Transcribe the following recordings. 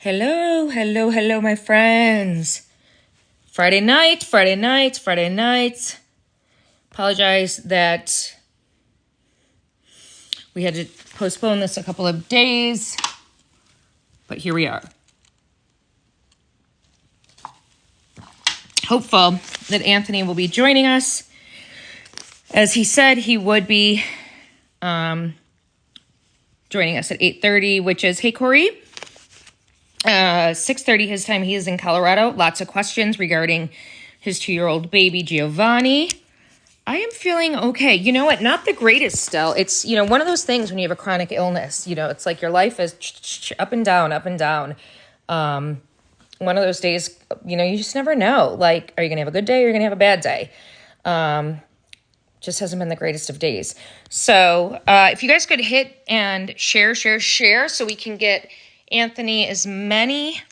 Hello, hello, hello, my friends. Friday night, Friday night, Friday night. Apologize that we had to postpone this a couple of days, but here we are. Hopeful that Anthony will be joining us. As he said, he would be joining us at 8:30, which is, hey, Corey, 6:30 his time. He is in Colorado. Lots of questions regarding his 2-year-old baby, Giovanni. I am feeling okay. You know what? Not the greatest still. It's, one of those things when you have a chronic illness, it's like your life is up and down, up and down. One of those days, you just never know. Like, are you going to have a good day or are you going to have a bad day? Just hasn't been the greatest of days. So if you guys could hit and share so we can get Anthony as many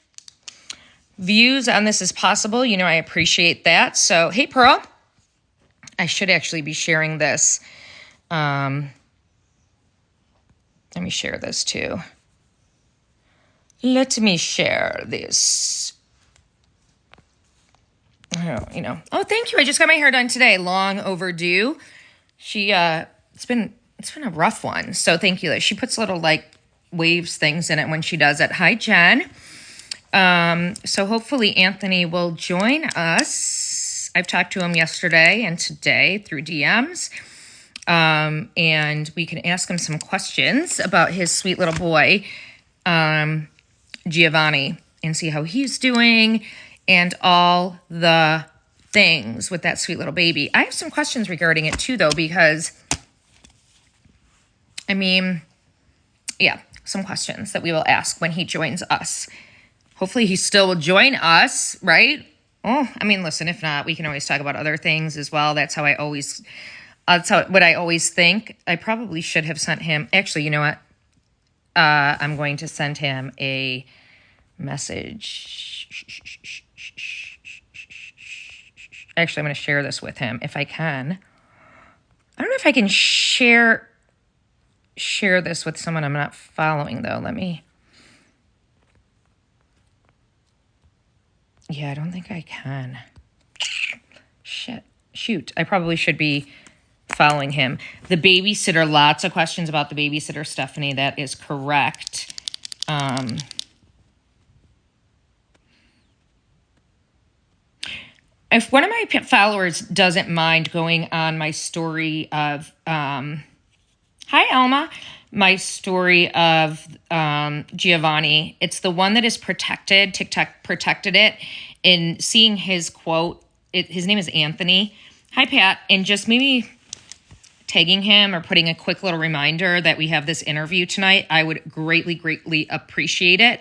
views on this as possible. I appreciate that. So, hey, Pearl. I should actually be sharing this. Let me share this too. Let me share this. Oh, thank you. I just got my hair done today. Long overdue. It's been a rough one. So thank you. She puts little waves things in it when she does it. Hi, Jen. So hopefully Anthony will join us. I've talked to him yesterday and today through DMs. And we can ask him some questions about his sweet little boy, Giovanni, and see how he's doing and all the things with that sweet little baby. I have some questions regarding it too, though, because, some questions that we will ask when he joins us. Hopefully he still will join us, right? Oh, listen, if not, we can always talk about other things as well. That's what I always think. I probably should have sent him. Actually, you know what? I'm going to send him a message. Actually, I'm going to share this with him if I can. I don't know if I can share this with someone I'm not following, though. Yeah, I don't think I can. Shoot. I probably should be following him. The babysitter, lots of questions about the babysitter, Stephanie. That is correct. If one of my followers doesn't mind going on my story of, hi, Alma, my story of Giovanni, it's the one that is protected. TikTok protected it. In seeing his quote, his name is Anthony. Hi, Pat. And just maybe tagging him or putting a quick little reminder that we have this interview tonight, I would greatly, greatly appreciate it.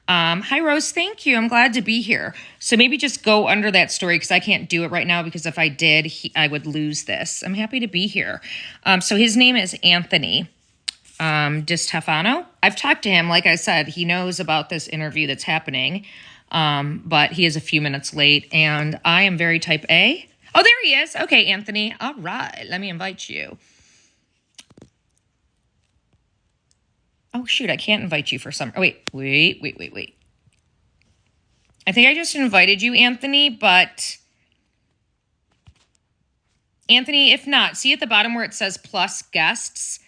Hi, Rose. Thank you. I'm glad to be here. So maybe just go under that story because I can't do it right now because if I did, I would lose this. I'm happy to be here. So his name is Anthony DiStefano. I've talked to him. Like I said, he knows about this interview that's happening, but he is a few minutes late, and I am very type A. Oh, there he is. Okay, Anthony. All right. Let me invite you. Oh, shoot. I can't invite you for some. Oh, wait. I think I just invited you, Anthony, but Anthony, if not, see at the bottom where it says plus guests.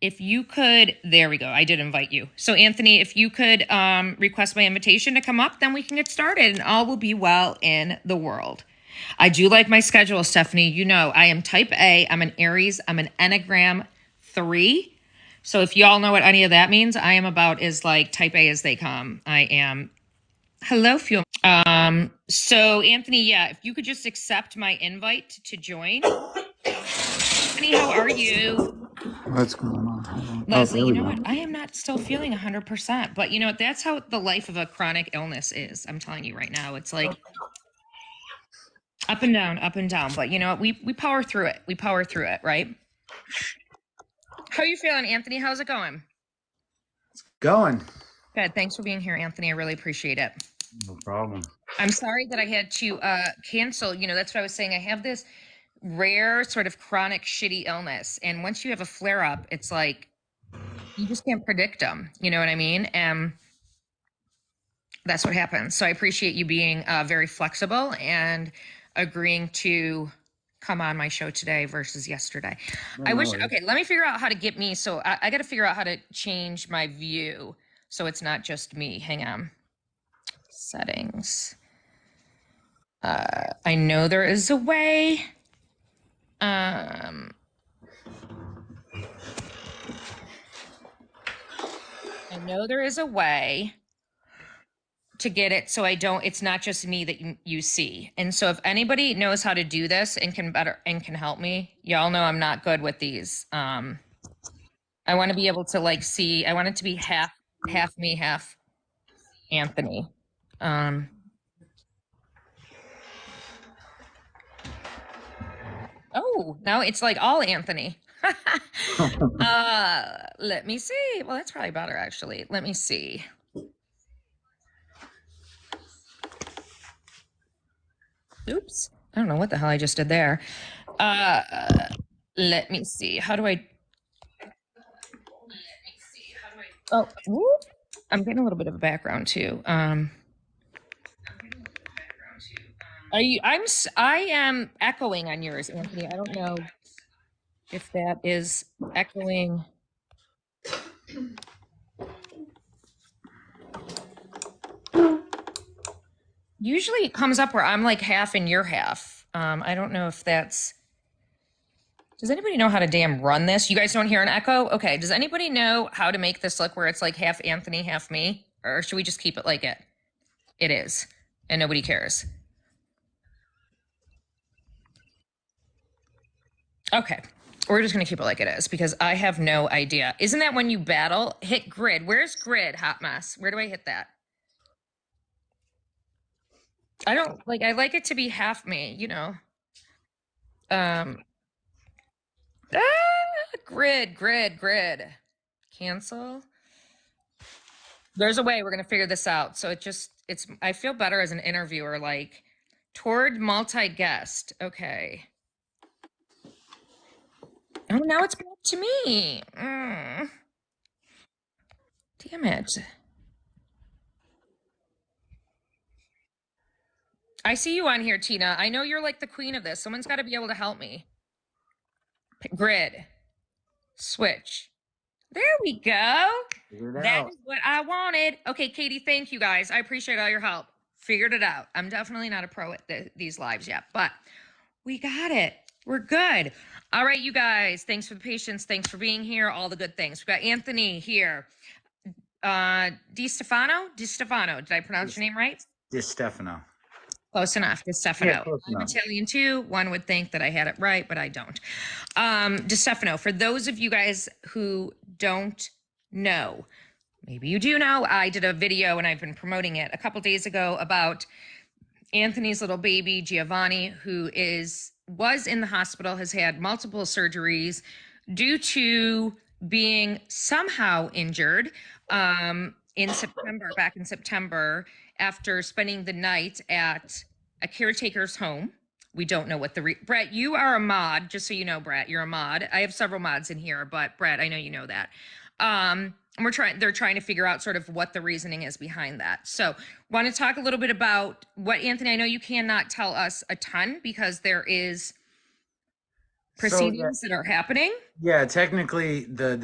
If you could, there we go. I did invite you. So Anthony, if you could request my invitation to come up, then we can get started and all will be well in the world. I do like my schedule, Stephanie. I am type A. I'm an Aries. I'm an Enneagram 3. So if y'all know what any of that means, I am about as type A as they come. I am. Hello, Fuel. So Anthony, yeah, if you could just accept my invite to join. Anthony, how are you? What's going on? Leslie, you know what? I am not still feeling 100%, but that's how the life of a chronic illness is. I'm telling you right now, it's like up and down, up and down. But you know what? We power through it. We power through it, right? How are you feeling, Anthony? How's it going? It's going. Good. Thanks for being here, Anthony. I really appreciate it. No problem. I'm sorry that I had to cancel. That's what I was saying. I have this rare sort of chronic shitty illness. And once you have a flare up, it's like you just can't predict them. You know what I mean? And That's what happens. So I appreciate you being very flexible and agreeing to come on my show today versus yesterday. Yeah, I no wish, worries. okay, let me figure out how to get me. So I got to figure out how to change my view so it's not just me. Hang on. Settings. I know there is a way. Um, I know there is a way to get it so I don't it's not just me that you see. And so if anybody knows how to do this and can help me, y'all know I'm not good with these. I want to be able to like see I want it to be half me, half Anthony. Um oh, now it's like all Anthony. Let me see. Well, that's probably better actually. Let me see. Oops. I don't know what the hell I just did there. Let me see. How do I Oh, whoop. I'm getting a little bit of a background too. Are you? I am echoing on yours, Anthony. I don't know if that is echoing. Usually it comes up where I'm like half and you're half. I don't know if that's. Does anybody know how to damn run this? You guys don't hear an echo? Okay. Does anybody know how to make this look where it's like half Anthony, half me? Or should we just keep it like it is and nobody cares? Okay. We're just going to keep it like it is because I have no idea. Isn't that when you battle? Hit grid. Where's grid, hot mess? Where do I hit that? I don't like, I like it to be half me, you know. Um, grid. Cancel. There's a way we're going to figure this out. So I feel better as an interviewer, like toward multi guest. Okay. Oh, now it's back to me. Damn it. I see you on here, Tina. I know you're like the queen of this. Someone's got to be able to help me. Grid. Switch. There we go. Figure it That out. is what I wanted. Okay, Katie, thank you guys. I appreciate all your help. Figured it out. I'm definitely not a pro at these lives yet, but we got it. We're good. All right, you guys. Thanks for the patience. Thanks for being here. All the good things. We got Anthony here. Di Stefano. Did I pronounce your name right? Di Stefano. Close enough. Di Yeah, Stefano. close I'm enough. Italian too. One would think that I had it right, but I don't. Di Stefano. For those of you guys who don't know, maybe you do know, I did a video and I've been promoting it a couple days ago about Anthony's little baby, Giovanni, who was in the hospital, has had multiple surgeries due to being somehow injured back in September, after spending the night at a caretaker's home. We don't know what Brett, you are a mod, just so you know, Brett, you're a mod. I have several mods in here, but Brett, I know you know that. And they're trying to figure out sort of what the reasoning is behind that. So want to talk a little bit about what, Anthony, I know you cannot tell us a ton because there is So yeah, proceedings that are happening. yeah. Technically, the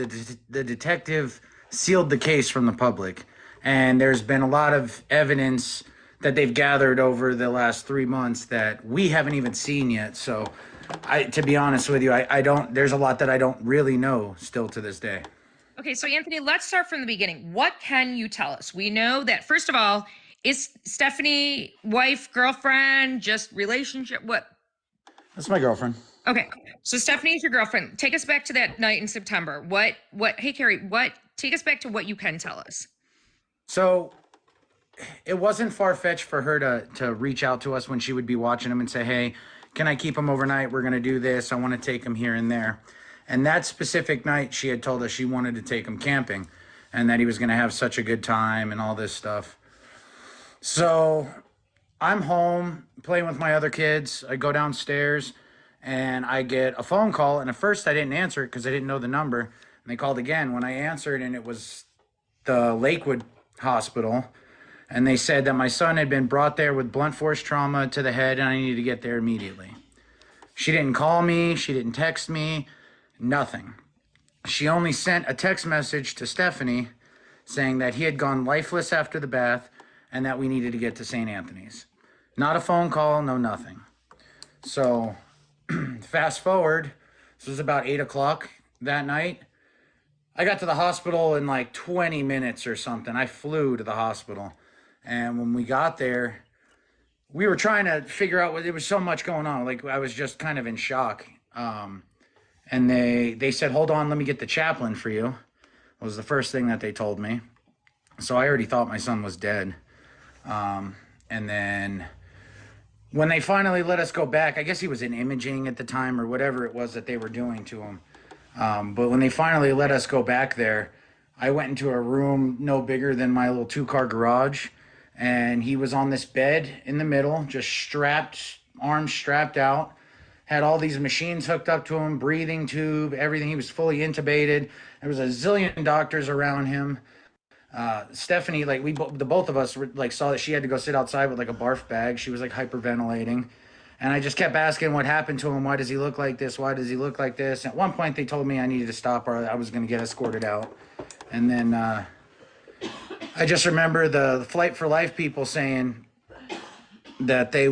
detective sealed the case from the public, and there's been a lot of evidence that they've gathered over the last 3 months that we haven't even seen yet. So, to be honest with you, I don't. There's a lot that I don't really know still to this day. Okay, so Anthony, let's start from the beginning. What can you tell us? We know that, first of all, is Stephanie wife, girlfriend, just relationship? What? That's my girlfriend. Okay, so Stephanie is your girlfriend. Take us back to that night in September. Hey, Carrie, take us back to what you can tell us. So it wasn't far fetched for her to reach out to us when she would be watching him and say, "Hey, can I keep him overnight? We're gonna do this. I want to take him here and there." And that specific night, she had told us she wanted to take him camping, and that he was gonna have such a good time and all this stuff. So I'm home playing with my other kids. I go downstairs and I get a phone call. And at first, I didn't answer it because I didn't know the number. And they called again. When I answered, and it was the Lakewood Hospital. And they said that my son had been brought there with blunt force trauma to the head and I needed to get there immediately. She didn't call me. She didn't text me. Nothing. She only sent a text message to Stephanie saying that he had gone lifeless after the bath and that we needed to get to St. Anthony's. Not a phone call, no nothing. So fast forward, this was about 8 o'clock that night. I got to the hospital in like 20 minutes or something. I flew to the hospital. And when we got there, we were trying to figure out what, there was so much going on. Like I was just kind of in shock. And they said, hold on, let me get the chaplain for you. Was the first thing that they told me. So I already thought my son was dead. And then when they finally let us go back, I guess he was in imaging at the time or whatever it was that they were doing to him. But when they finally let us go back there, I went into a room no bigger than my little 2-car garage. And he was on this bed in the middle, just strapped, arms strapped out. Had all these machines hooked up to him, breathing tube, everything. He was fully intubated. There was a zillion doctors around him. Stephanie, like the both of us were, like saw that she had to go sit outside with like a barf bag. She was like hyperventilating. And I just kept asking what happened to him. Why does he look like this? Why does he look like this? At one point they told me I needed to stop or I was going to get escorted out. And then I just remember the Flight for Life people saying that they're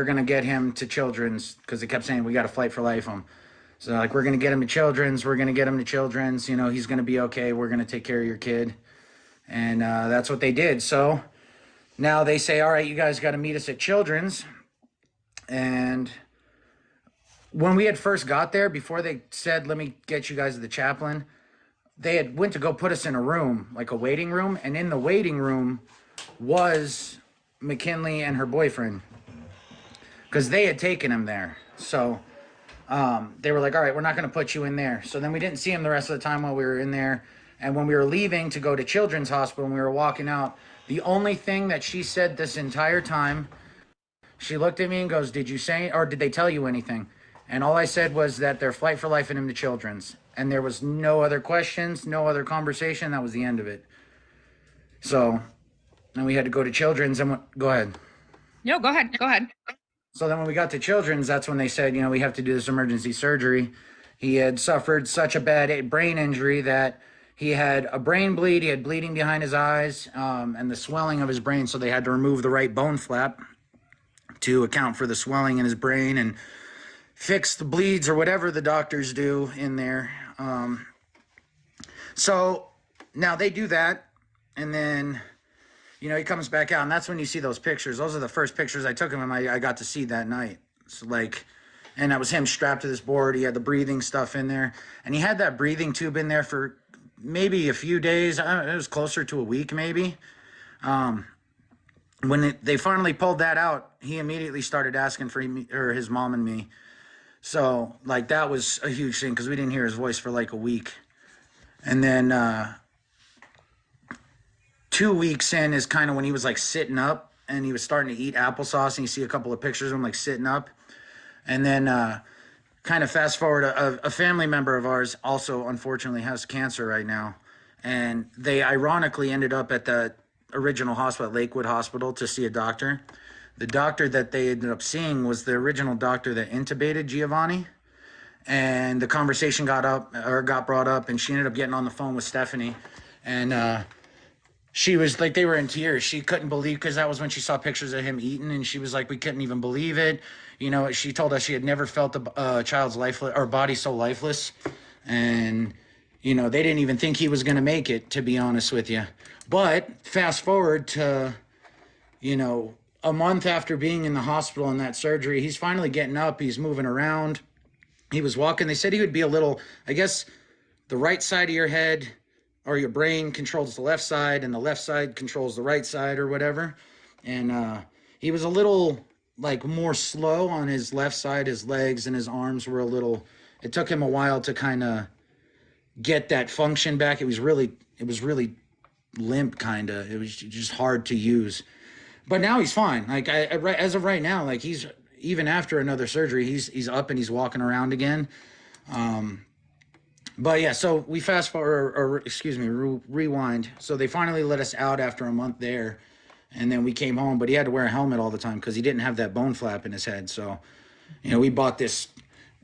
going to get him to Children's because they kept saying we got to Flight for Life him. So like, we're going to get him to Children's. We're going to get him to Children's. You know, he's going to be okay. We're going to take care of your kid. And that's what they did. So now they say, all right, you guys got to meet us at Children's. And when we had first got there, before they said, let me get you guys to the chaplain, they had went to go put us in a room, like a waiting room. And in the waiting room was McKinley and her boyfriend because they had taken him there. So they were like, all right, we're not going to put you in there. So then we didn't see him the rest of the time while we were in there. And when we were leaving to go to Children's Hospital and we were walking out, the only thing that she said this entire time, she looked at me and goes, did you say, or did they tell you anything? And all I said was that they're Flight for Life and him to Children's. And there was no other questions, no other conversation. That was the end of it. So then we had to go to Children's and go ahead. No, go ahead. Go ahead. So then when we got to Children's, that's when they said, you know, we have to do this emergency surgery. He had suffered such a bad brain injury that he had a brain bleed. He had bleeding behind his eyes and the swelling of his brain. So they had to remove the right bone flap to account for the swelling in his brain and fix the bleeds or whatever the doctors do in there. So now they do that. And then, you know, he comes back out. And that's when you see those pictures. Those are the first pictures I took of him I got to see that night. So like, and that was him strapped to this board. He had the breathing stuff in there. And he had that breathing tube in there for maybe a few days. It was closer to a week maybe. When they finally pulled that out, he immediately started asking for his mom and me. So like that was a huge thing because we didn't hear his voice for like a week. And then 2 weeks in is kind of when he was like sitting up and he was starting to eat applesauce, and you see a couple of pictures of him like sitting up. And then kind of fast forward, a family member of ours also unfortunately has cancer right now. And they ironically ended up at the original hospital, Lakewood Hospital, to see a doctor. The doctor that they ended up seeing was the original doctor that intubated Giovanni. And the conversation got brought up, and she ended up getting on the phone with Stephanie. And she was like, they were in tears. She couldn't believe, because that was when she saw pictures of him eating, and she was like, we couldn't even believe it. You know, she told us she had never felt a child's lifeless or body so lifeless. And, you know, they didn't even think he was going to make it, to be honest with you. But fast forward to, you know, a month after being in the hospital and that surgery, he's finally getting up. He's moving around. He was walking. They said he would be a little, I guess, the right side of your head or your brain controls the left side and the left side controls the right side or whatever. And he was a little like more slow on his left side. His legs and his arms were a little, it took him a while to kind of get that function back. It was really limp, kind of. It was just hard to use. But now he's fine. Like as of right now, like he's, even after another surgery, he's up and he's walking around again. But yeah, so we fast forward, or excuse me, rewind. So they finally let us out after a month there. And then we came home, but he had to wear a helmet all the time because he didn't have that bone flap in his head. So, we bought this.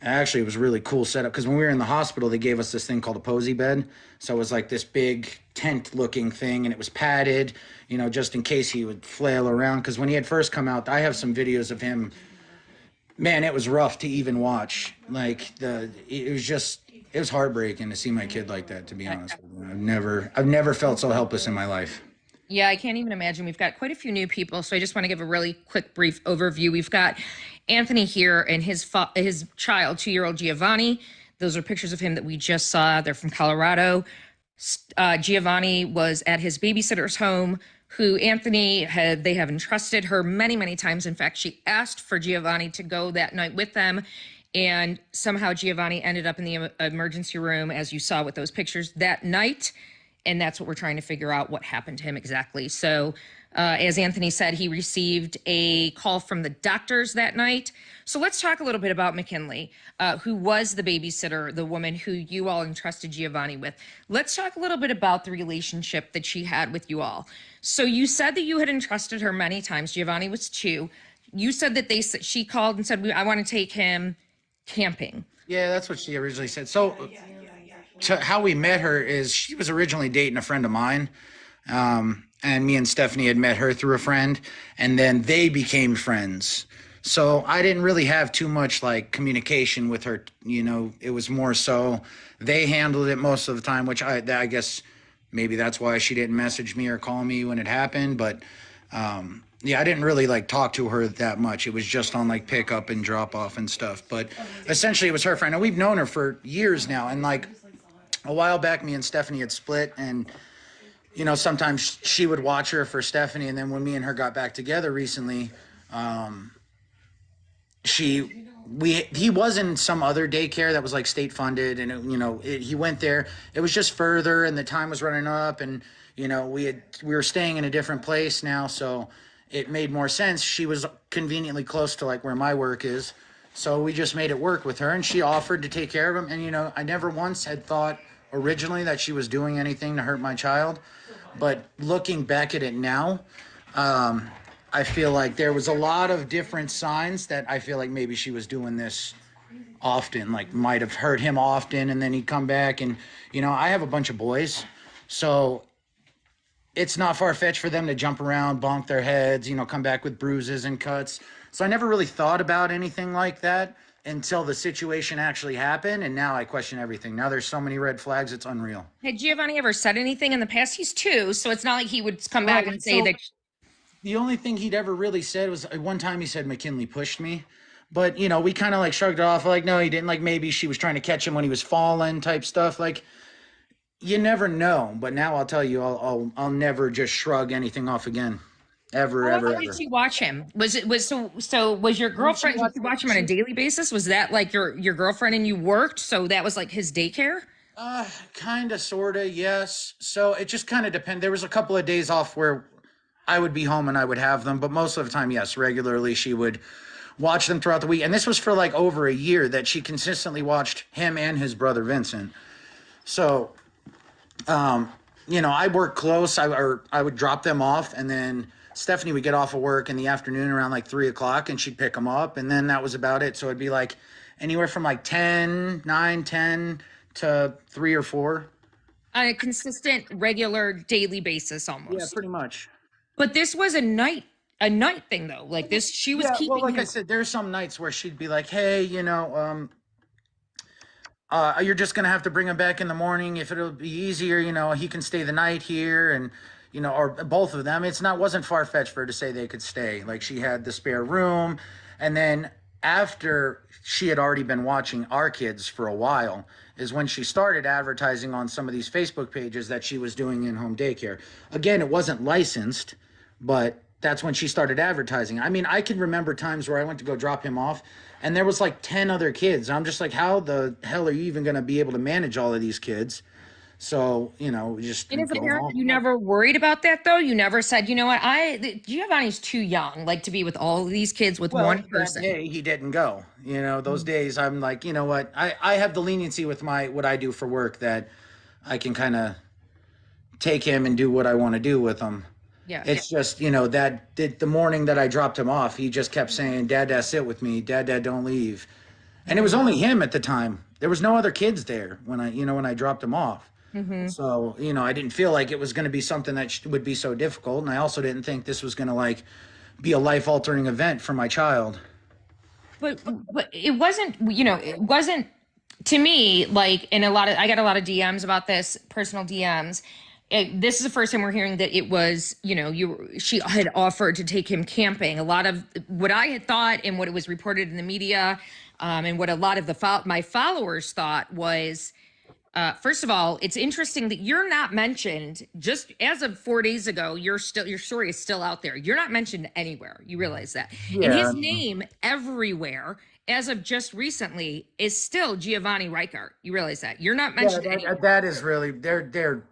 Actually, it was a really cool setup because when we were in the hospital, they gave us this thing called a posy bed. So it was like this big tent looking thing, and it was padded, just in case he would flail around. Because when he had first come out, I have some videos of him. Man, it was rough to even watch. Like it was heartbreaking to see my kid like that. To be honest with you, I've never felt so helpless in my life. Yeah, I can't even imagine. We've got quite a few new people, so I just want to give a really quick, brief overview. We've got Anthony here and his child, 2-year-old Giovanni. Those are pictures of him that we just saw. They're from Colorado. Giovanni was at his babysitter's home, who they have entrusted her many, many times. In fact, she asked for Giovanni to go that night with them. And somehow Giovanni ended up in the emergency room, as you saw with those pictures that night. And that's what we're trying to figure out, what happened to him exactly. So as Anthony said, he received a call from the doctors that night. So let's talk a little bit about McKinley, who was the babysitter, the woman who you all entrusted Giovanni with. Let's talk a little bit about the relationship that she had with you all. So you said that you had entrusted her many times. Giovanni was 2. You said that she called and said, I want to take him camping. Yeah, that's what she originally said. So, how we met her is she was originally dating a friend of mine. And me and Stephanie had met her through a friend, and then they became friends. So I didn't really have too much like communication with her. It was more so they handled it most of the time, which I guess maybe that's why she didn't message me or call me when it happened. But yeah, I didn't really like talk to her that much. It was just on like pick up and drop off and stuff. But essentially, it was her friend, and we've known her for years now. And like a while back, me and Stephanie had split, and sometimes she would watch her for Stephanie, and then when me and her got back together recently, he was in some other daycare that was like state funded, and he went there. It was just further, and the time was running up, and we were staying in a different place now, so it made more sense. She was conveniently close to like where my work is, so we just made it work with her, and she offered to take care of him. And I never once had thought originally that she was doing anything to hurt my child. But looking back at it now, I feel like there was a lot of different signs that I feel like maybe she was doing this often, like might have hurt him often, and then he'd come back. And, I have a bunch of boys, so it's not far-fetched for them to jump around, bonk their heads, come back with bruises and cuts. So I never really thought about anything like that until the situation actually happened, and now I question everything. Now there's so many red flags, it's unreal. Had Giovanni ever said anything in the past? He's 2, so it's not like he would come back and say that. The only thing he'd ever really said was one time he said McKinley pushed me, but we kind of like shrugged it off, like no, he didn't. Like maybe she was trying to catch him when he was falling, type stuff. Like you never know. But now I'll tell you, I'll never just shrug anything off again. Ever, How ever, often ever. did you watch him? So was your girlfriend? Did you watch him on a daily basis? Was that like your girlfriend and you worked? So that was like his daycare? Kind of, sort of, yes. So it just kind of depended. There was a couple of days off where I would be home and I would have them, but most of the time, yes, regularly she would watch them throughout the week. And this was for like over a year that she consistently watched him and his brother Vincent. So, I worked close. I would drop them off, and then Stephanie would get off of work in the afternoon around like 3 o'clock, and she'd pick them up, and then that was about it. So it'd be like anywhere from like 10 to 3 or 4. On a consistent, regular, daily basis, almost. Yeah, pretty much. But this was a night thing though. Like this, she was keeping. Well, like him. I said, there's some nights where she'd be like, "Hey, you're just gonna have to bring him back in the morning. If it'll be easier, he can stay the night here." And or both of them. Wasn't far fetched for her to say they could stay. Like she had the spare room, and then after she had already been watching our kids for a while is when she started advertising on some of these Facebook pages that she was doing in-home daycare. Again, it wasn't licensed, but that's when she started advertising. I mean, I can remember times where I went to go drop him off, and there was like 10 other kids. I'm just like, how the hell are you even going to be able to manage all of these kids? So, just And as a go parent, home. you never worried about that though. You never said, you know what, Giovanni's too young, like to be with all of these kids with one That person. day he didn't go. Those days I'm like, you know what? I have the leniency with what I do for work that I can kind of take him and do what I want to do with him. Yeah. It's just, that the morning that I dropped him off, he just kept saying, Dad, Dad, sit with me. Dad, Dad, don't leave. And it was only him at the time. There was no other kids there when I dropped him off. Mm-hmm. So, I didn't feel like it was going to be something that would be so difficult. And I also didn't think this was going to like be a life altering event for my child. But it wasn't, it wasn't to me like in a lot of I got a lot of DMs about this, personal DMs. This is the first time we're hearing that it was, she had offered to take him camping. A lot of what I had thought and what it was reported in the media, and what a lot of my followers thought was, first of all, it's interesting that you're not mentioned. Just as of 4 days ago, your story is still out there. You're not mentioned anywhere. You realize that, and Yeah. his name everywhere, as of just recently, is still Giovanni Reichart. You realize that you're not Yeah, mentioned anywhere. that is really, they're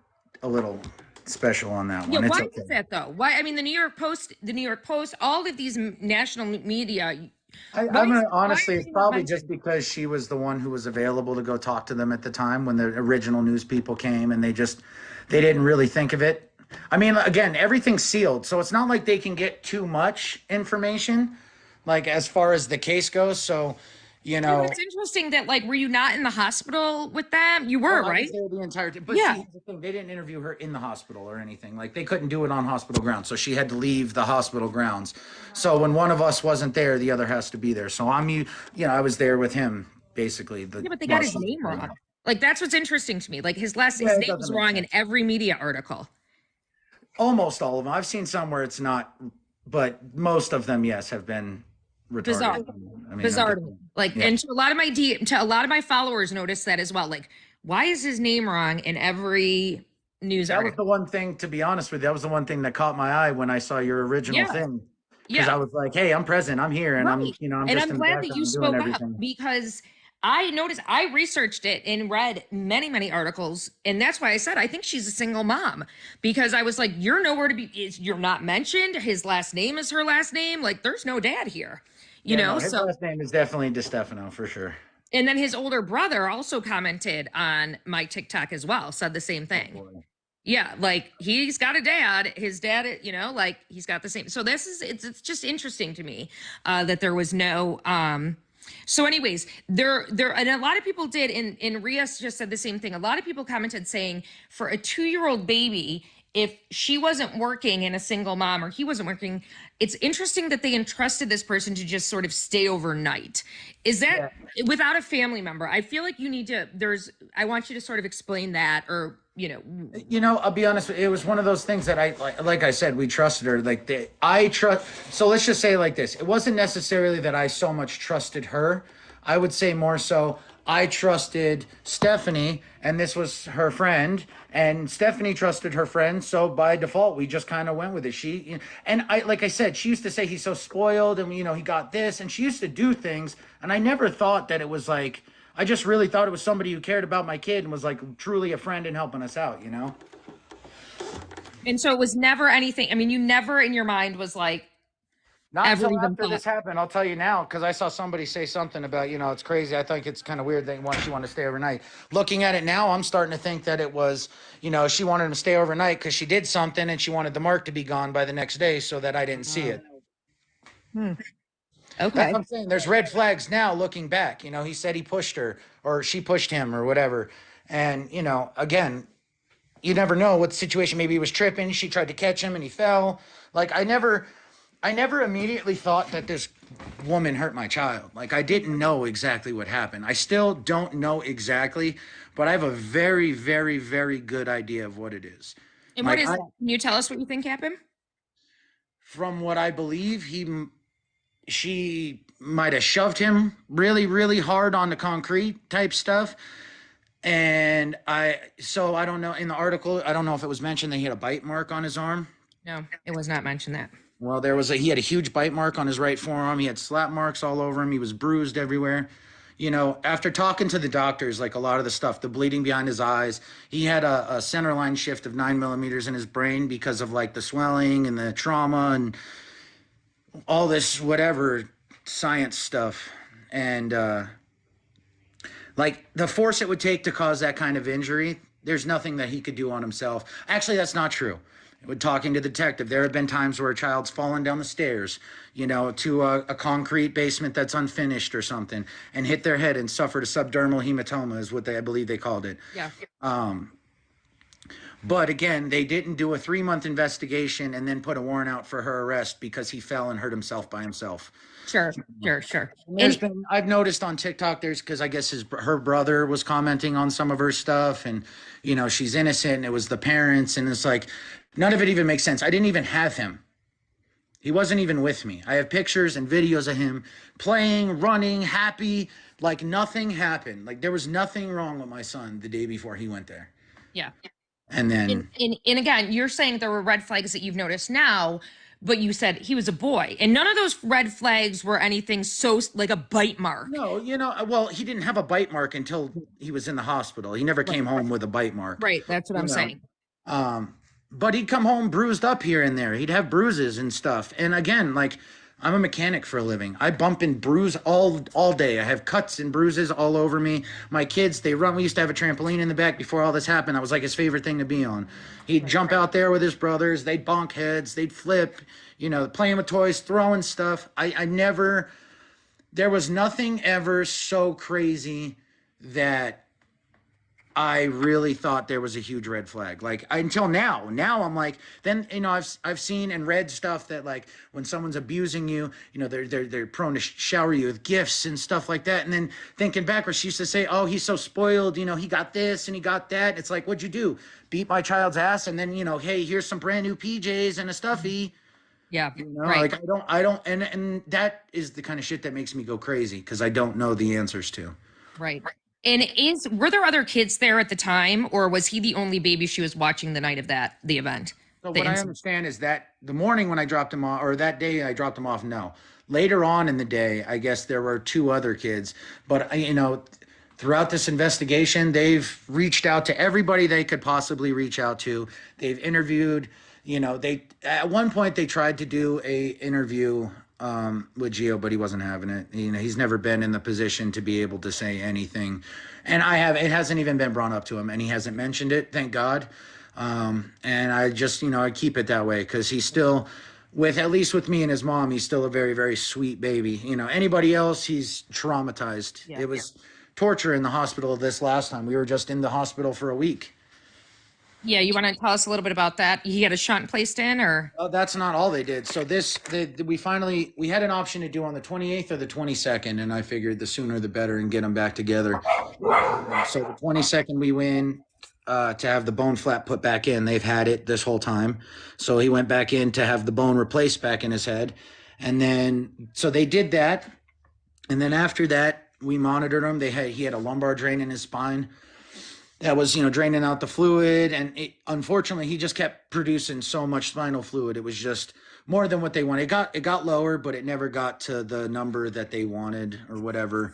a little special on that Yeah, one. It's why okay. is that though? Why? I mean, the New York Post, all of these national media. I'm gonna Why honestly, are it's they not probably just mentioned? because she was the one who was available to go talk to them at the time when the original news people came, and they didn't really think of it. I mean, again, everything's sealed, so it's not like they can get too much information, like as far as the case goes. So, you Yeah, but know, it's interesting that like, were you not in the hospital with them? You oh, were, I was right? there the entire time. But see, Yeah. here's the thing: they didn't interview her in the hospital or anything. Like they couldn't do it on hospital grounds, so she had to leave the hospital grounds. So when one of us wasn't there, the other has to be there. So I was there with him basically. Yeah, but they got While his she was name there. wrong. Like that's what's interesting to me. Like Yeah, his it name doesn't was make wrong in sense. every media article. Almost all of them. I've seen some where it's not, but most of them, yes, have been retarded. Bizarre. I mean, I'm Bizarre to me. getting, Like, yeah. and to a lot of my followers noticed that as well. Like, why is his name wrong in every news That was article? the one thing, to be honest with you, that was the one thing that caught my eye when I saw your original Yeah. thing. Because I Yeah. was like, hey, I'm present, I'm here, and Right. I'm And just I'm in the glad that you background doing spoke up everything. because I noticed I researched it and read many, many articles. And that's why I said I think she's a single mom because I was like, you're nowhere to be, you're not mentioned. His last name is her last name. Like, there's no dad here, Yeah, no, his So, last name is definitely DeStefano for sure. and then his older brother also commented on my TikTok as well, said the same Oh thing. boy. Yeah, like he's got a dad. His dad, like he's got the same. So it's just interesting to me that there was no. So, anyways, there, and a lot of people did. And Rias just said the same thing. A lot of people commented saying for a 2-year-old baby, if she wasn't working and a single mom or he wasn't working, it's interesting that they entrusted this person to just sort of stay overnight. Is that Yeah. without a family member? I feel like you need to. I want you to sort of explain that, or I'll be honest. It was one of those things that like I said, we trusted her. I trust. So let's just say it like this: it wasn't necessarily that I so much trusted her. I would say more so I trusted Stephanie, and this was her friend, and Stephanie trusted her friend. So by default, we just kind of went with it. And I, like I said, she used to say he's so spoiled, and he got this, and she used to do things, and I never thought that it was like. I just really thought it was somebody who cared about my kid and was like truly a friend and helping us out. and so it was never anything. I mean, you never in your mind was like Not ever until even after thought, this happened. I'll tell you now because I saw somebody say something about, it's crazy. I think it's kind of weird that she wanted to stay overnight. Looking at it now, I'm starting to think that it was, she wanted him to stay overnight because she did something and she wanted the mark to be gone by the next day so that I didn't see it. hmm, That's okay. what I'm saying. There's red flags now looking back. He said he pushed her or she pushed him or whatever. And, again, you never know what the situation. Maybe he was tripping. She tried to catch him and he fell. Like I never immediately thought that this woman hurt my child. Like I didn't know exactly what happened. I still don't know exactly, but I have a very, very, very good idea of what it is. And what Like is that? Can you tell us what you think happened? from what I believe, she might have shoved him really, really hard on the concrete type stuff. And I don't know in the article, I don't know if it was mentioned that he had a bite mark on his arm. No, it was not mentioned that. Well, he had a huge bite mark on his right forearm. He had slap marks all over him. He was bruised everywhere. After talking to the doctors, like a lot of the stuff, the bleeding behind his eyes, he had a center line shift of 9 millimeters in his brain because of like the swelling and the trauma and all this whatever science stuff. And like the force it would take to cause that kind of injury, there's nothing that he could do on himself. Actually, that's not true. Talking to the detective, there have been times where a child's fallen down the stairs, to a concrete basement that's unfinished or something, and hit their head and suffered a subdermal hematoma, is what I believe they called it. Yeah. But again, they didn't do a 3-month investigation and then put a warrant out for her arrest because he fell and hurt himself by himself. Sure. Sure. Sure. And And I've noticed on TikTok, because I guess her brother was commenting on some of her stuff, and she's innocent, and it was the parents, and it's like none of it even makes sense. I didn't even have him. He wasn't even with me. I have pictures and videos of him playing, running, happy, like nothing happened. Like there was nothing wrong with my son the day before he went there. yeah. And And, then and again, you're saying there were red flags that you've noticed now, but you said he was a boy, and none of those red flags were anything so like a bite mark. no, well, he didn't have a bite mark until he was in the hospital. He never came home with a bite mark. Right. That's what You I'm know, saying. but he'd come home bruised up here and there. He'd have bruises and stuff. And again, like I'm a mechanic for a living. I bump and bruise all day. I have cuts and bruises all over me. My kids, they run. We used to have a trampoline in the back before all this happened. That was like his favorite thing to be on. He'd jump out there with his brothers. They'd bonk heads. They'd flip. Playing with toys, throwing stuff. I never. There was nothing ever so crazy that I really thought there was a huge red flag. Like until now. Now I'm like, then I've seen and read stuff that like when someone's abusing you, they're prone to shower you with gifts and stuff like that. And then thinking backwards, she used to say, "Oh, he's so spoiled. He got this and he got that." It's like, what'd you do? Beat my child's ass, and then hey, here's some brand new PJs and a stuffy. Yeah. Right. Like I don't, and that is the kind of shit that makes me go crazy because I don't know the answers to. Right. And were there other kids there at the time, or was he the only baby she was watching the night of the event? So The what I incident? understand is that the morning when I dropped him off, or that day I dropped him off, no. Later on in the day, I guess there were 2 other kids. But throughout this investigation, they've reached out to everybody they could possibly reach out to. They've interviewed. They at one point they tried to do a interview with Gio, but he wasn't having it. He's never been in the position to be able to say anything, and it hasn't even been brought up to him, and he hasn't mentioned it. Thank God. And I just, I keep it that way because he's still, at least with me and his mom, he's still a very, very sweet baby. Anybody else, he's traumatized. Yeah. It was torture in the hospital this last time. We were just in the hospital for a week. Yeah. You want to tell us a little bit about that? He had a shunt placed in, or? Oh, that's not all they did. So we had an option to do on the 28th or the 22nd, and I figured the sooner the better and get them back together. So the 22nd we win to have the bone flap put back in. They've had it this whole time. So he went back in to have the bone replaced back in his head. And then, so they did that. And then after that, we monitored him. He had a lumbar drain in his spine that was, draining out the fluid. And unfortunately, he just kept producing so much spinal fluid. It was just more than what they wanted. It got lower, but it never got to the number that they wanted or whatever.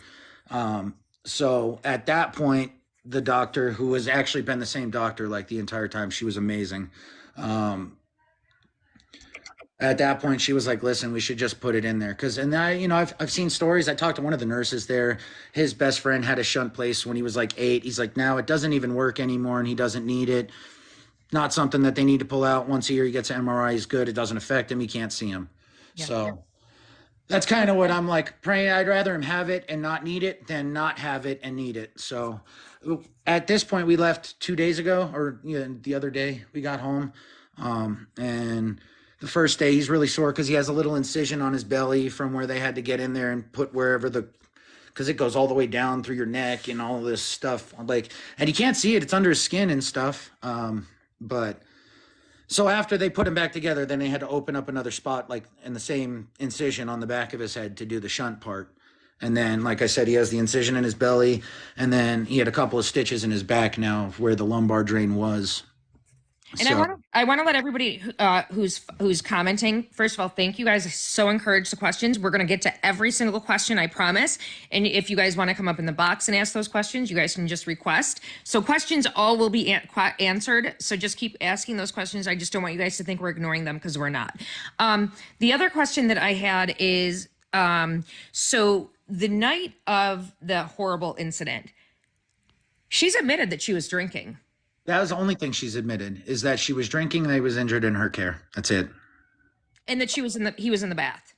So at that point, the doctor, who has actually been the same doctor like the entire time, she was amazing. At that point, she was like, "Listen, we should just put it in there." I've seen stories. I talked to one of the nurses there. His best friend had a shunt placed when he was like 8. He's like, now it doesn't even work anymore, and he doesn't need it. Not something that they need to pull out once a year. He gets an MRI. He's good. It doesn't affect him. He can't see him. Yeah. So that's kind of what I'm like praying. I'd rather him have it and not need it than not have it and need it. So at this point, we left 2 days ago, or the other day we got home, and the first day he's really sore because he has a little incision on his belly from where they had to get in there and put wherever because it goes all the way down through your neck and all this stuff. Like, and he can't see it; it's under his skin and stuff. But so after they put him back together, then they had to open up another spot, like in the same incision on the back of his head, to do the shunt part. And then, like I said, he has the incision in his belly, and then he had a couple of stitches in his back now where the lumbar drain was. And I want to let everybody who's commenting, first of all, thank you guys. So encourage the questions. We're going to get to every single question, I promise. And if you guys want to come up in the box and ask those questions, you guys can just request. So questions all will be answered. So just keep asking those questions. I just don't want you guys to think we're ignoring them, because we're not. The other question that I had is, so the night of the horrible incident, she's admitted that she was drinking. That was the only thing she's admitted, is that she was drinking and he was injured in her care. That's it. And that he was in the bath.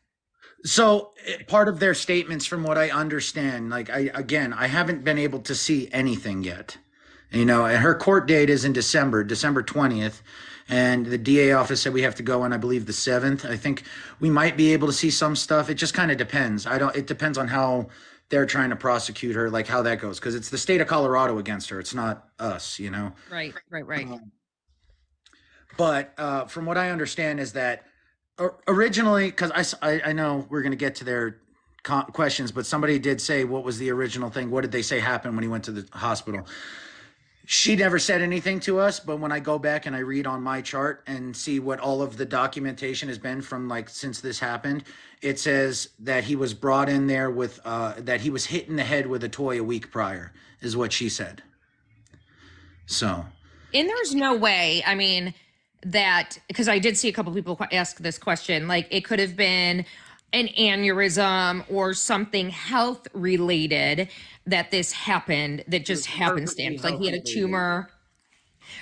So part of their statements, from what I understand, like I haven't been able to see anything yet. You know, and her court date is in December 20th. And the DA office said we have to go on, I believe, the 7th. I think we might be able to see some stuff. It just kind of depends. It depends on how they're trying to prosecute her, like how that goes. Because it's the state of Colorado against her. It's not us, you know? Right, right, right. But from what I understand is that originally, because I know we're going to get to their questions, but somebody did say, what was the original thing? What did they say happened when he went to the hospital? She never said anything to us, but when I go back and I read on my chart and see what all of the documentation has been from like since this happened, it says that he was brought in there with that he was hit in the head with a toy a week prior, is what she said. So, And there's no way, I mean, that because I did see a couple people ask this question, like it could have been an aneurysm or something health related that this happened that just happenstance, like he had a tumor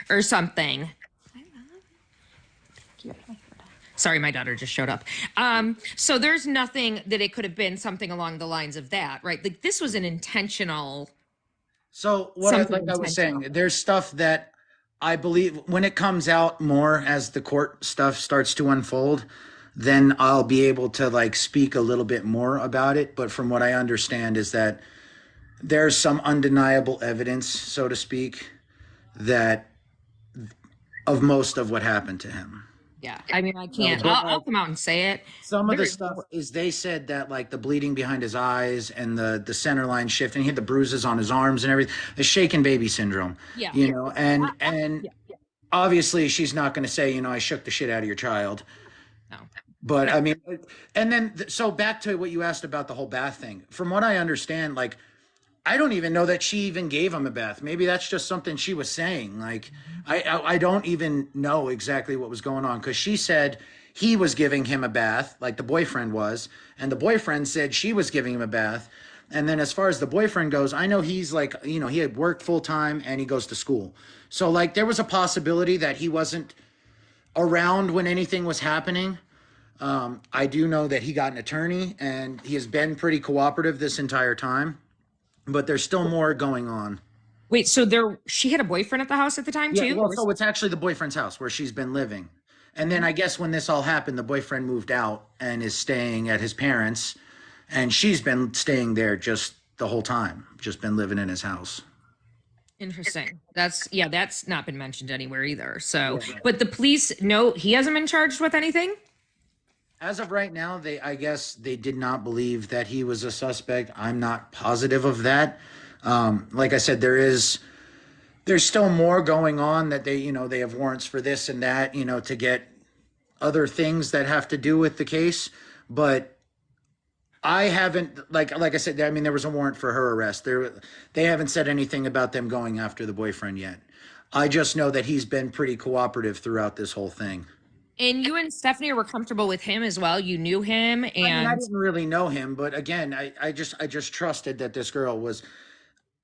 or something. Sorry, my daughter just showed up. So there's nothing that it could have been something along the lines of that, right? Like this was an intentional. so what I was saying, there's stuff that I believe when it comes out more as the court stuff starts to unfold, then I'll be able to like speak a little bit more about it. But from what I understand is that there's some undeniable evidence, so to speak, that of most of what happened to him. Yeah, I mean, I can't. I'll come out and say it. Some of the stuff is they said that like the bleeding behind his eyes and the center line shift, and he had the bruises on his arms and everything. The shaken baby syndrome. Yeah. You know, and obviously she's not going to say, you know, I shook the shit out of your child. No. But I mean, and then so back to what you asked about the whole bath thing. From what I understand, like I don't even know that she even gave him a bath. Maybe that's just something she was saying. Like I don't even know exactly what was going on because she said he was giving him a bath, like the boyfriend was, and the boyfriend said she was giving him a bath. And then as far as the boyfriend goes, I know he's like, you know, he had worked full time and he goes to school. So like there was a possibility that he wasn't around when anything was happening. I do know that he got an attorney and he has been pretty cooperative this entire time, but there's still more going on. Wait, so she had a boyfriend at the house at the time too? Well, so it's actually the boyfriend's house where she's been living. And then I guess when this all happened, the boyfriend moved out and is staying at his parents, and she's been staying there just the whole time, just been living in his house. Interesting. That's not been mentioned anywhere either. So, but the police, no, he hasn't been charged with anything. As of right now, I guess they did not believe that he was a suspect. I'm not positive of that. Like I said, there's still more going on that they have warrants for this and that, to get other things that have to do with the case. But I haven't, like I said, I mean, there was a warrant for her arrest. They haven't said anything about them going after the boyfriend yet. I just know that he's been pretty cooperative throughout this whole thing. And you and Stephanie were comfortable with him as well. You knew him, and I mean, I didn't really know him, but again, I just trusted that this girl was.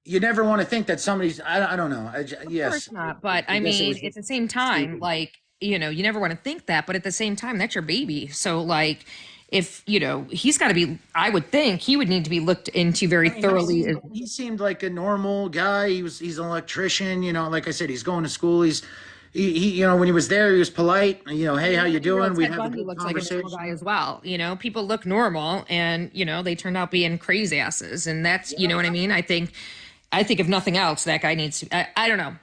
You never want to think that somebody's. I don't know. Yes, of course not. But I mean, at the same time, like you never want to think that. But at the same time, that's your baby. So like, if he's got to be. I would think he would need to be looked into very thoroughly. He seemed like a normal guy. He's an electrician. Like I said, he's going to school. He when he was there, he was polite. Hey, how you doing? We have a good conversation. Like a guy as well. People look normal, and they turned out being crazy asses, and that's you know what I mean. I think if nothing else, that guy needs to. I don't know.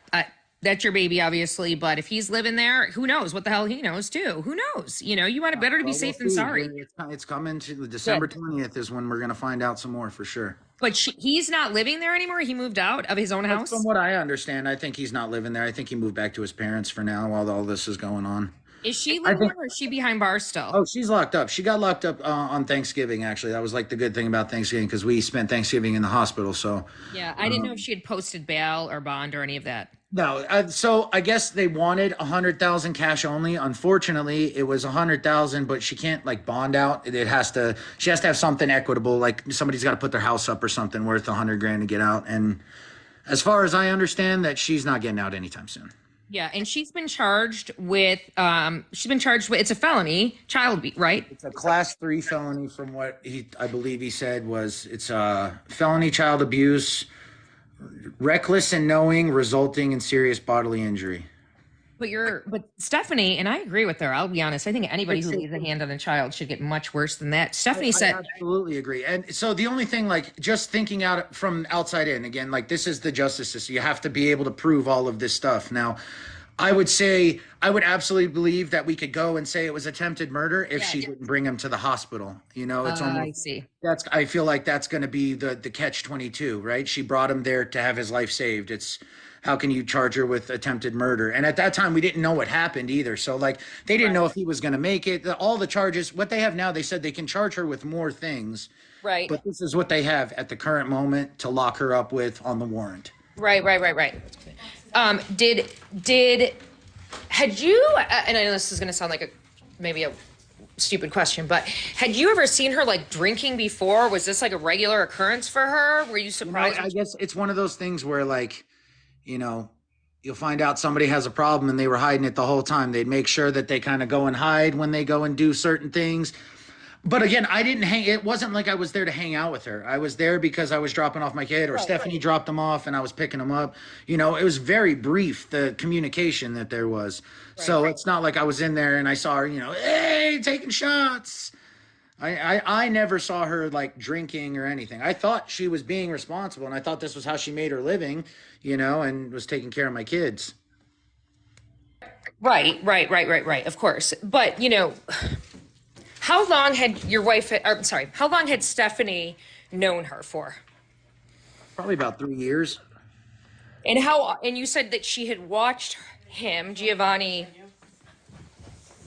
That's your baby, obviously, but if he's living there, who knows what the hell he knows too? Who knows? You want it better to be safe than sorry. It's coming to December 20th is when we're going to find out some more for sure. But he's not living there anymore. He moved out of his own house. From what I understand, I think he's not living there. I think he moved back to his parents for now while all this is going on. Is she living there or is she behind bars still? Oh, she's locked up. She got locked up on Thanksgiving, actually. That was like the good thing about Thanksgiving because we spent Thanksgiving in the hospital. So yeah, I didn't know if she had posted bail or bond or any of that. No, so I guess they wanted 100,000 cash only. Unfortunately, it was 100,000, but she can't like bond out. She has to have something equitable, like somebody's got to put their house up or something worth 100 grand to get out. And as far as I understand, that she's not getting out anytime soon. Yeah, and she's been charged with it's a felony, child beat, right? It's a class 3 felony from what I believe he said was it's a felony child abuse, reckless and knowing resulting in serious bodily injury. But Stephanie, and I agree with her. I'll be honest. I think anybody who lays a hand on a child should get much worse than that. Stephanie I said, absolutely agree. And so the only thing, like, just thinking out from outside in, again, like, this is the justice system. You have to be able to prove all of this stuff. Now, I would say, I would absolutely believe that we could go and say it was attempted murder if yeah, she didn't bring him to the hospital. You know, it's I almost, see. I feel like that's going to be the catch 22, right? She brought him there to have his life saved. It's, how can you charge her with attempted murder? And at that time, we didn't know what happened either. So, like, they didn't know if he was going to make it. All the charges, what they have now, they said they can charge her with more things, Right. but this is what they have at the current moment to lock her up with on the warrant. Right. Did had you? And I know this is going to sound like maybe a stupid question, but had you ever seen her like drinking before? Was this like a regular occurrence for her? Were you surprised? I guess it's one of those things where, like, you know, you'll find out somebody has a problem and they were hiding it the whole time. They'd make sure that they kind of go and hide when they go and do certain things. But again, I didn't hang. It wasn't like I was there to hang out with her. I was there because I was dropping off my kid, or Stephanie dropped him off, and I was picking him up. You know, it was very brief, the communication that there was. So it's not like I was in there and I saw her, you know, hey, taking shots. I never saw her like drinking or anything. I thought she was being responsible, and I thought this was how she made her living, you know, and was taking care of my kids. Right. Of course, but how long had your wife? I'm sorry. How long had Stephanie known her for? Probably about 3 years. And how? And you said that she had watched him, Giovanni,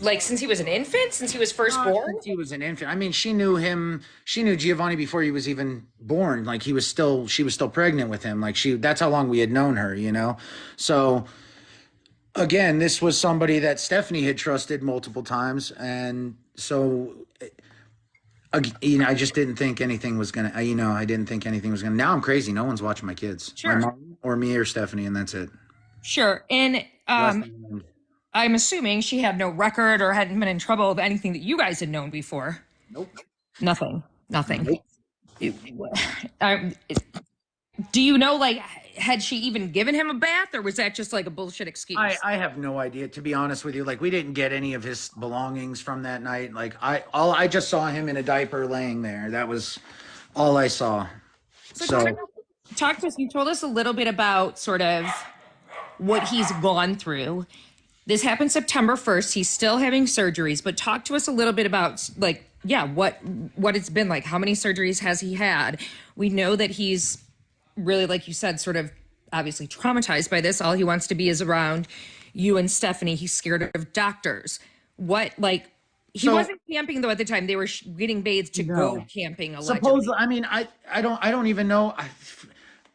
like since he was an infant, since he was first born. Since he was an infant. I mean, she knew him. She knew Giovanni before he was even born. Like, she was still pregnant with him. Like, that's how long we had known her, you know? So again, this was somebody that Stephanie had trusted multiple times. And so, I just didn't think anything was going to, I didn't think anything was going to, now I'm crazy. No one's watching my kids, Sure. my mom or me or Stephanie. And that's it. Sure. And Last thing I'm assuming she had no record or hadn't been in trouble of anything that you guys had known before. Nope. Nothing. Nothing. Nope. Um, do you know, like, had she even given him a bath, or was that just like a bullshit excuse? I have no idea, to be honest with you. Like, we didn't get any of his belongings from that night. Like, I just saw him in a diaper laying there. That was all I saw. So Talk to us. You told us a little bit about sort of what he's gone through. This happened September 1st. He's still having surgeries, but talk to us a little bit about, like, yeah, what it's been like. How many surgeries has he had? We know that he's really, like you said, sort of obviously traumatized by this. All he wants to be is around you and Stephanie. He's scared of doctors. He wasn't camping though at the time. They were getting bathed to go camping. Allegedly. supposedly, I mean, I don't even know.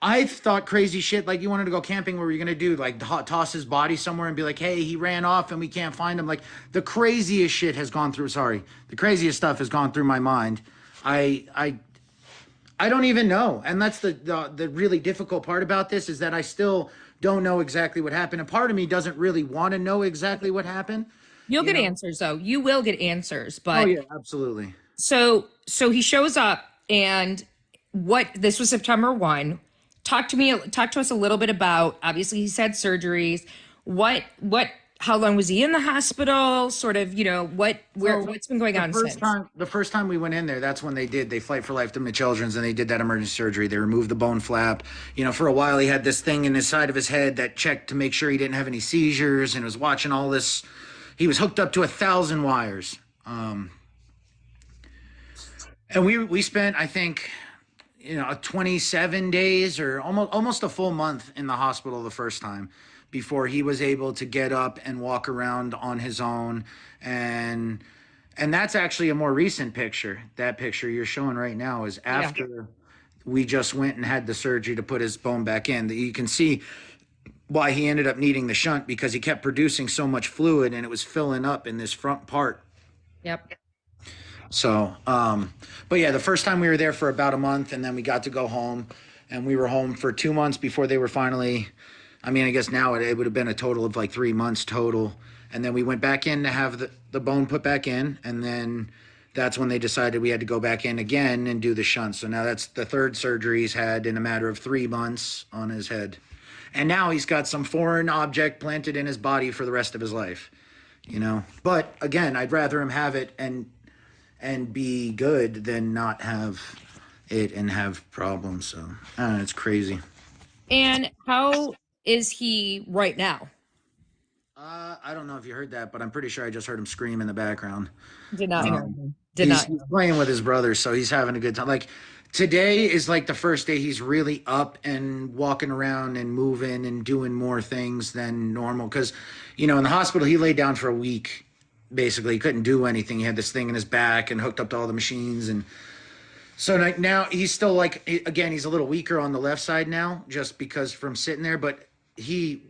I thought crazy shit. Like, you wanted to go camping, what were you going to do? Like, toss his body somewhere and be like, hey, he ran off and we can't find him. Like, the craziest shit has gone through. Sorry. The craziest stuff has gone through my mind. I don't even know. And that's the really difficult part about this, is that I still don't know exactly what happened. And part of me doesn't really want to know exactly what happened. You'll get answers though. You will get answers, but Oh yeah, absolutely. so he shows up, and this was September 1. Talk to us a little bit about, obviously he's had surgeries. How long was he in the hospital? Sort of, what's been going on since? The first time we went in there, that's when they Fight for Life to the Children's, and they did that emergency surgery. They removed the bone flap. For a while he had this thing in his side of his head that checked to make sure he didn't have any seizures, and was watching all this. He was hooked up to 1,000 wires. And we spent, I think, 27 days or almost a full month in the hospital the first time, before he was able to get up and walk around on his own. And that's actually a more recent picture. That picture you're showing right now is after we just went and had the surgery to put his bone back in. You can see why he ended up needing the shunt, because he kept producing so much fluid and it was filling up in this front part. Yep. So, but yeah, the first time we were there for about a month, and then we got to go home. and we were home for 2 months before they were finally. I mean, I guess now it would have been a total of like 3 months total, and then we went back in to have the bone put back in, and then that's when they decided we had to go back in again and do the shunt. So now that's the third surgery he's had in a matter of 3 months on his head. And now he's got some foreign object planted in his body for the rest of his life, you know. But again, I'd rather him have it and be good than not have it and have problems. So I don't know, it's crazy. And how is he right now? I don't know if you heard that, but I'm pretty sure I just heard him scream in the background. Did not hear Um, him. Did he's, not. he's playing with his brother, so he's having a good time. Like today is like the first day he's really up and walking around and moving and doing more things than normal. Because, you know, in the hospital he laid down for a week. Basically, he couldn't do anything. He had this thing in his back and hooked up to all the machines, and so like now he's still like again he's a little weaker on the left side now, just because from sitting there. But he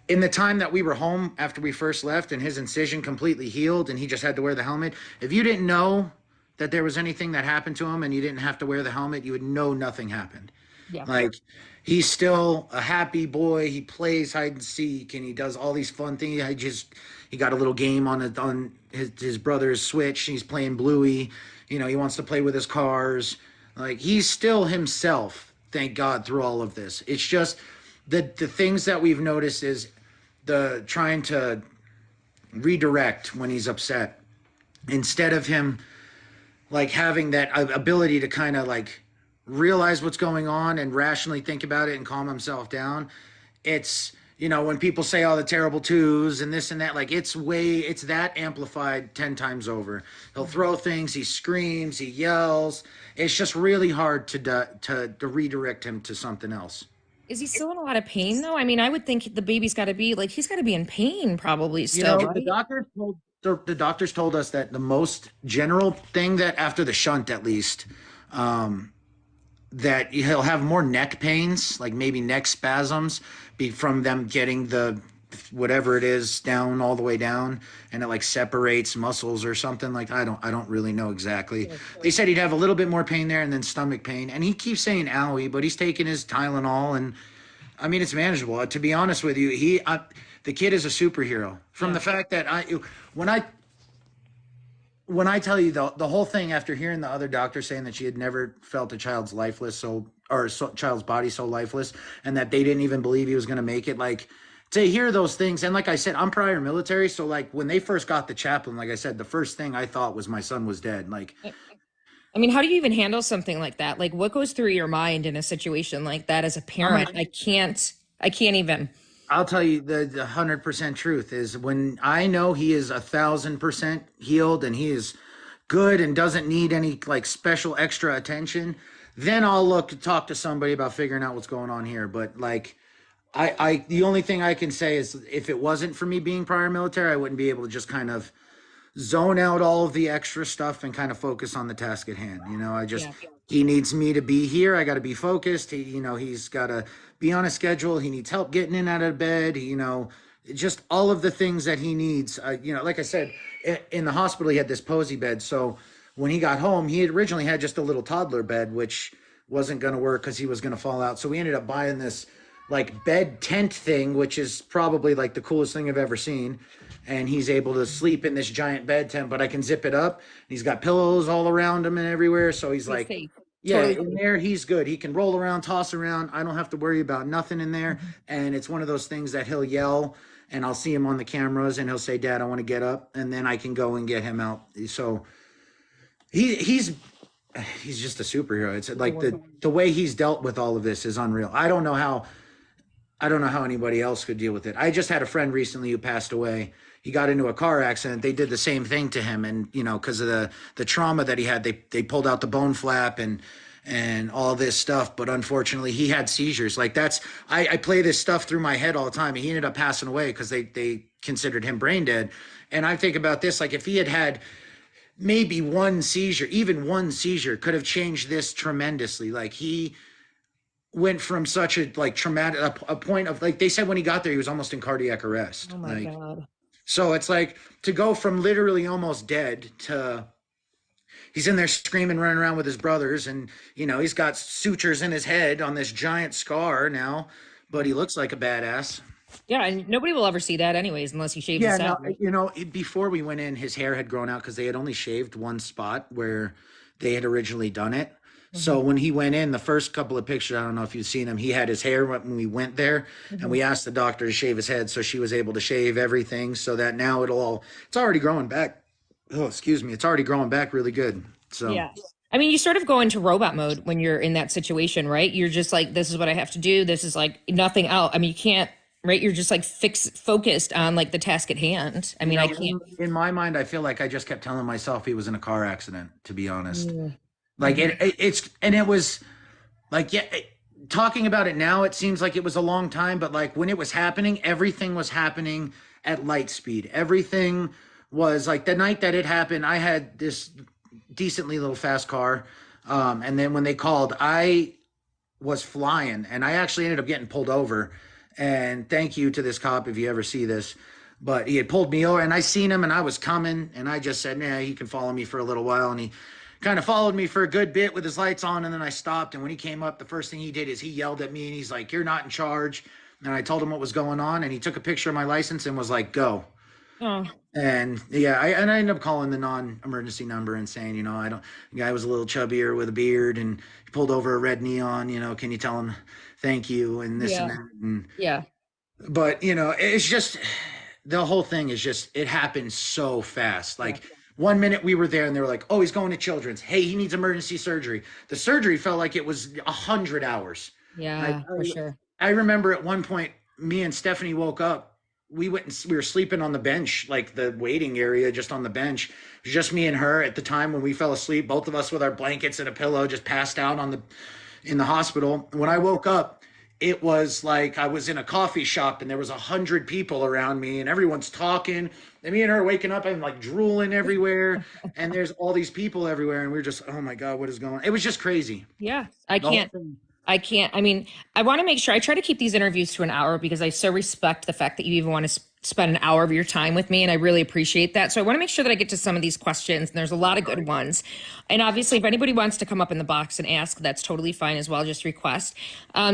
in the time that we were home after we first left and his incision completely healed and he just had to wear the helmet, if you didn't know that there was anything that happened to him and you didn't have to wear the helmet, you would know nothing happened. Yeah. Like he's still a happy boy. He plays hide and seek and he does all these fun things. He got a little game on his brother's Switch. He's playing Bluey. You know, he wants to play with his cars. Like he's still himself, thank God, through all of this. It's just the things that we've noticed is the trying to redirect when he's upset instead of him like having that ability to kind of like realize what's going on and rationally think about it and calm himself down. It's, you know, when people say all the terrible twos and this and that, like it's that amplified 10 times over. He'll throw things, he screams, he yells. It's just really hard to redirect him to something else. Is he still in a lot of pain though? I mean, I would think the baby's got to be like he's got to be in pain probably You still, know, right? the doctors told us that the most general thing that after the shunt at least, that he'll have more neck pains, like maybe neck spasms, be from them getting the whatever it is down all the way down, and it like separates muscles or something. Like I don't really know exactly. They said he'd have a little bit more pain there and then stomach pain, and he keeps saying owie, but he's taking his Tylenol and I mean, it's manageable. To be honest with you, the kid is a superhero. From Yeah. the fact that when I when I tell you the whole thing after hearing the other doctor saying that she had never felt a child's lifeless child's body so lifeless, and that they didn't even believe he was going to make it, like to hear those things. And like I said, I'm prior military, so like when they first got the chaplain, like I said, the first thing I thought was my son was dead. Like I mean, how do you even handle something like that? Like what goes through your mind in a situation like that as a I'm parent? I can't even. I'll tell you the 100% truth is when I know he is 1,000% healed and he is good and doesn't need any like special extra attention, then I'll look to talk to somebody about figuring out what's going on here. But like, the only thing I can say is if it wasn't for me being prior military, I wouldn't be able to just kind of zone out all of the extra stuff and kind of focus on the task at hand. You know, Yeah. he needs me to be here. I got to be focused. He's got to be on a schedule. He needs help getting in out of bed. Just all of the things that he needs. Like I said, in the hospital, he had this posy bed. So when he got home, he had originally had just a little toddler bed, which wasn't going to work because he was going to fall out. So we ended up buying this like bed tent thing, which is probably like the coolest thing I've ever seen. And he's able to sleep in this giant bed tent, but I can zip it up. He's got pillows all around him and everywhere. So he's He's like, safe. yeah, Totally in safe. there, he's good. He can roll around, toss around. I don't have to worry about nothing in there. Mhm. And it's one of those things that he'll yell and I'll see him on the cameras and he'll say, Dad, I want to get up. And then I can go and get him out. So he, he's, he's just a superhero. It's He's a like worker. the way he's dealt with all of this is unreal. I don't know how anybody else could deal with it. I just had a friend recently who passed away. He got into a car accident. They did the same thing to him, and because of the trauma that he had, they pulled out the bone flap and all this stuff. But unfortunately, he had seizures. Like I play this stuff through my head all the time. He ended up passing away because they considered him brain dead. And I think about this, like if he had had maybe one seizure, even one seizure could have changed this tremendously. Like he went from such a like traumatic a point of like they said when he got there he was almost in cardiac arrest. Oh my Like God. so it's like to go from literally almost dead to he's in there screaming, running around with his brothers, and he's got sutures in his head on this giant scar now, but he looks like a badass. Yeah, and nobody will ever see that anyways unless he shaves his Yeah, head, no, right? before we went in, his hair had grown out because they had only shaved one spot where they had originally done it. Hmm. So when he went in, the first couple of pictures, I don't know if you've seen him, he had his hair when we went there, and Hmm. we asked the doctor to shave his head, so she was able to shave everything so that now it's already growing back. Oh, excuse me, it's already growing back really good. So, Yeah. I mean, you sort of go into robot mode when you're in that situation, right? You're just like, this is what I have to do. This is like nothing else. I mean, you can't, right? You're just like focused on like the task at hand. I mean, I can't. in my mind, I feel like I just kept telling myself he was in a car accident, to be honest. Like Mm-hmm. it was like, yeah, talking about it now, it seems like it was a long time, but like when it was happening, everything was happening at light speed. Everything was like the night that it happened, I had this decently little fast car. And then when they called, I was flying and I actually ended up getting pulled over. And thank you to this cop if you ever see this. But he had pulled me over and I seen him and I was coming and I just said, nah, he can follow me for a little while. And he kind of followed me for a good bit with his lights on. And then I stopped. And when he came up, the first thing he did is he yelled at me and he's like, "You're not in charge." And I told him what was going on. And he took a picture of my license and was like, "Go." Oh, And yeah, I ended up calling the non-emergency number and saying, I don't. The guy was a little chubbier with a beard, and he pulled over a red neon. Can you tell him thank you and this and yeah. that? And Yeah. but it's just the whole thing is just it happened so fast. Yeah. Like 1 minute we were there and they were like, "Oh, he's going to Children's. Hey, he needs emergency surgery." The surgery felt like it was 100 hours. Like Yeah, for sure. I remember at one point, me and Stephanie woke up. We were sleeping on the bench, like the waiting area, just on the bench. It was just me and her at the time when we fell asleep. Both of us with our blankets and a pillow, just passed out in the hospital. When I woke up, it was like I was in a coffee shop and there was 100 people around me and everyone's talking. And me and her waking up and like drooling everywhere. And there's all these people everywhere. And we are just, oh my God, what is going on? It was just crazy. Yeah. I The whole can't. thing. I can't. I mean, I want to make sure I try to keep these interviews to an hour because I so respect the fact that you even want to spend an hour of your time with me. And I really appreciate that. So I want to make sure that I get to some of these questions. And there's a lot of good ones. And obviously, if anybody wants to come up in the box and ask, that's totally fine as well. Just request.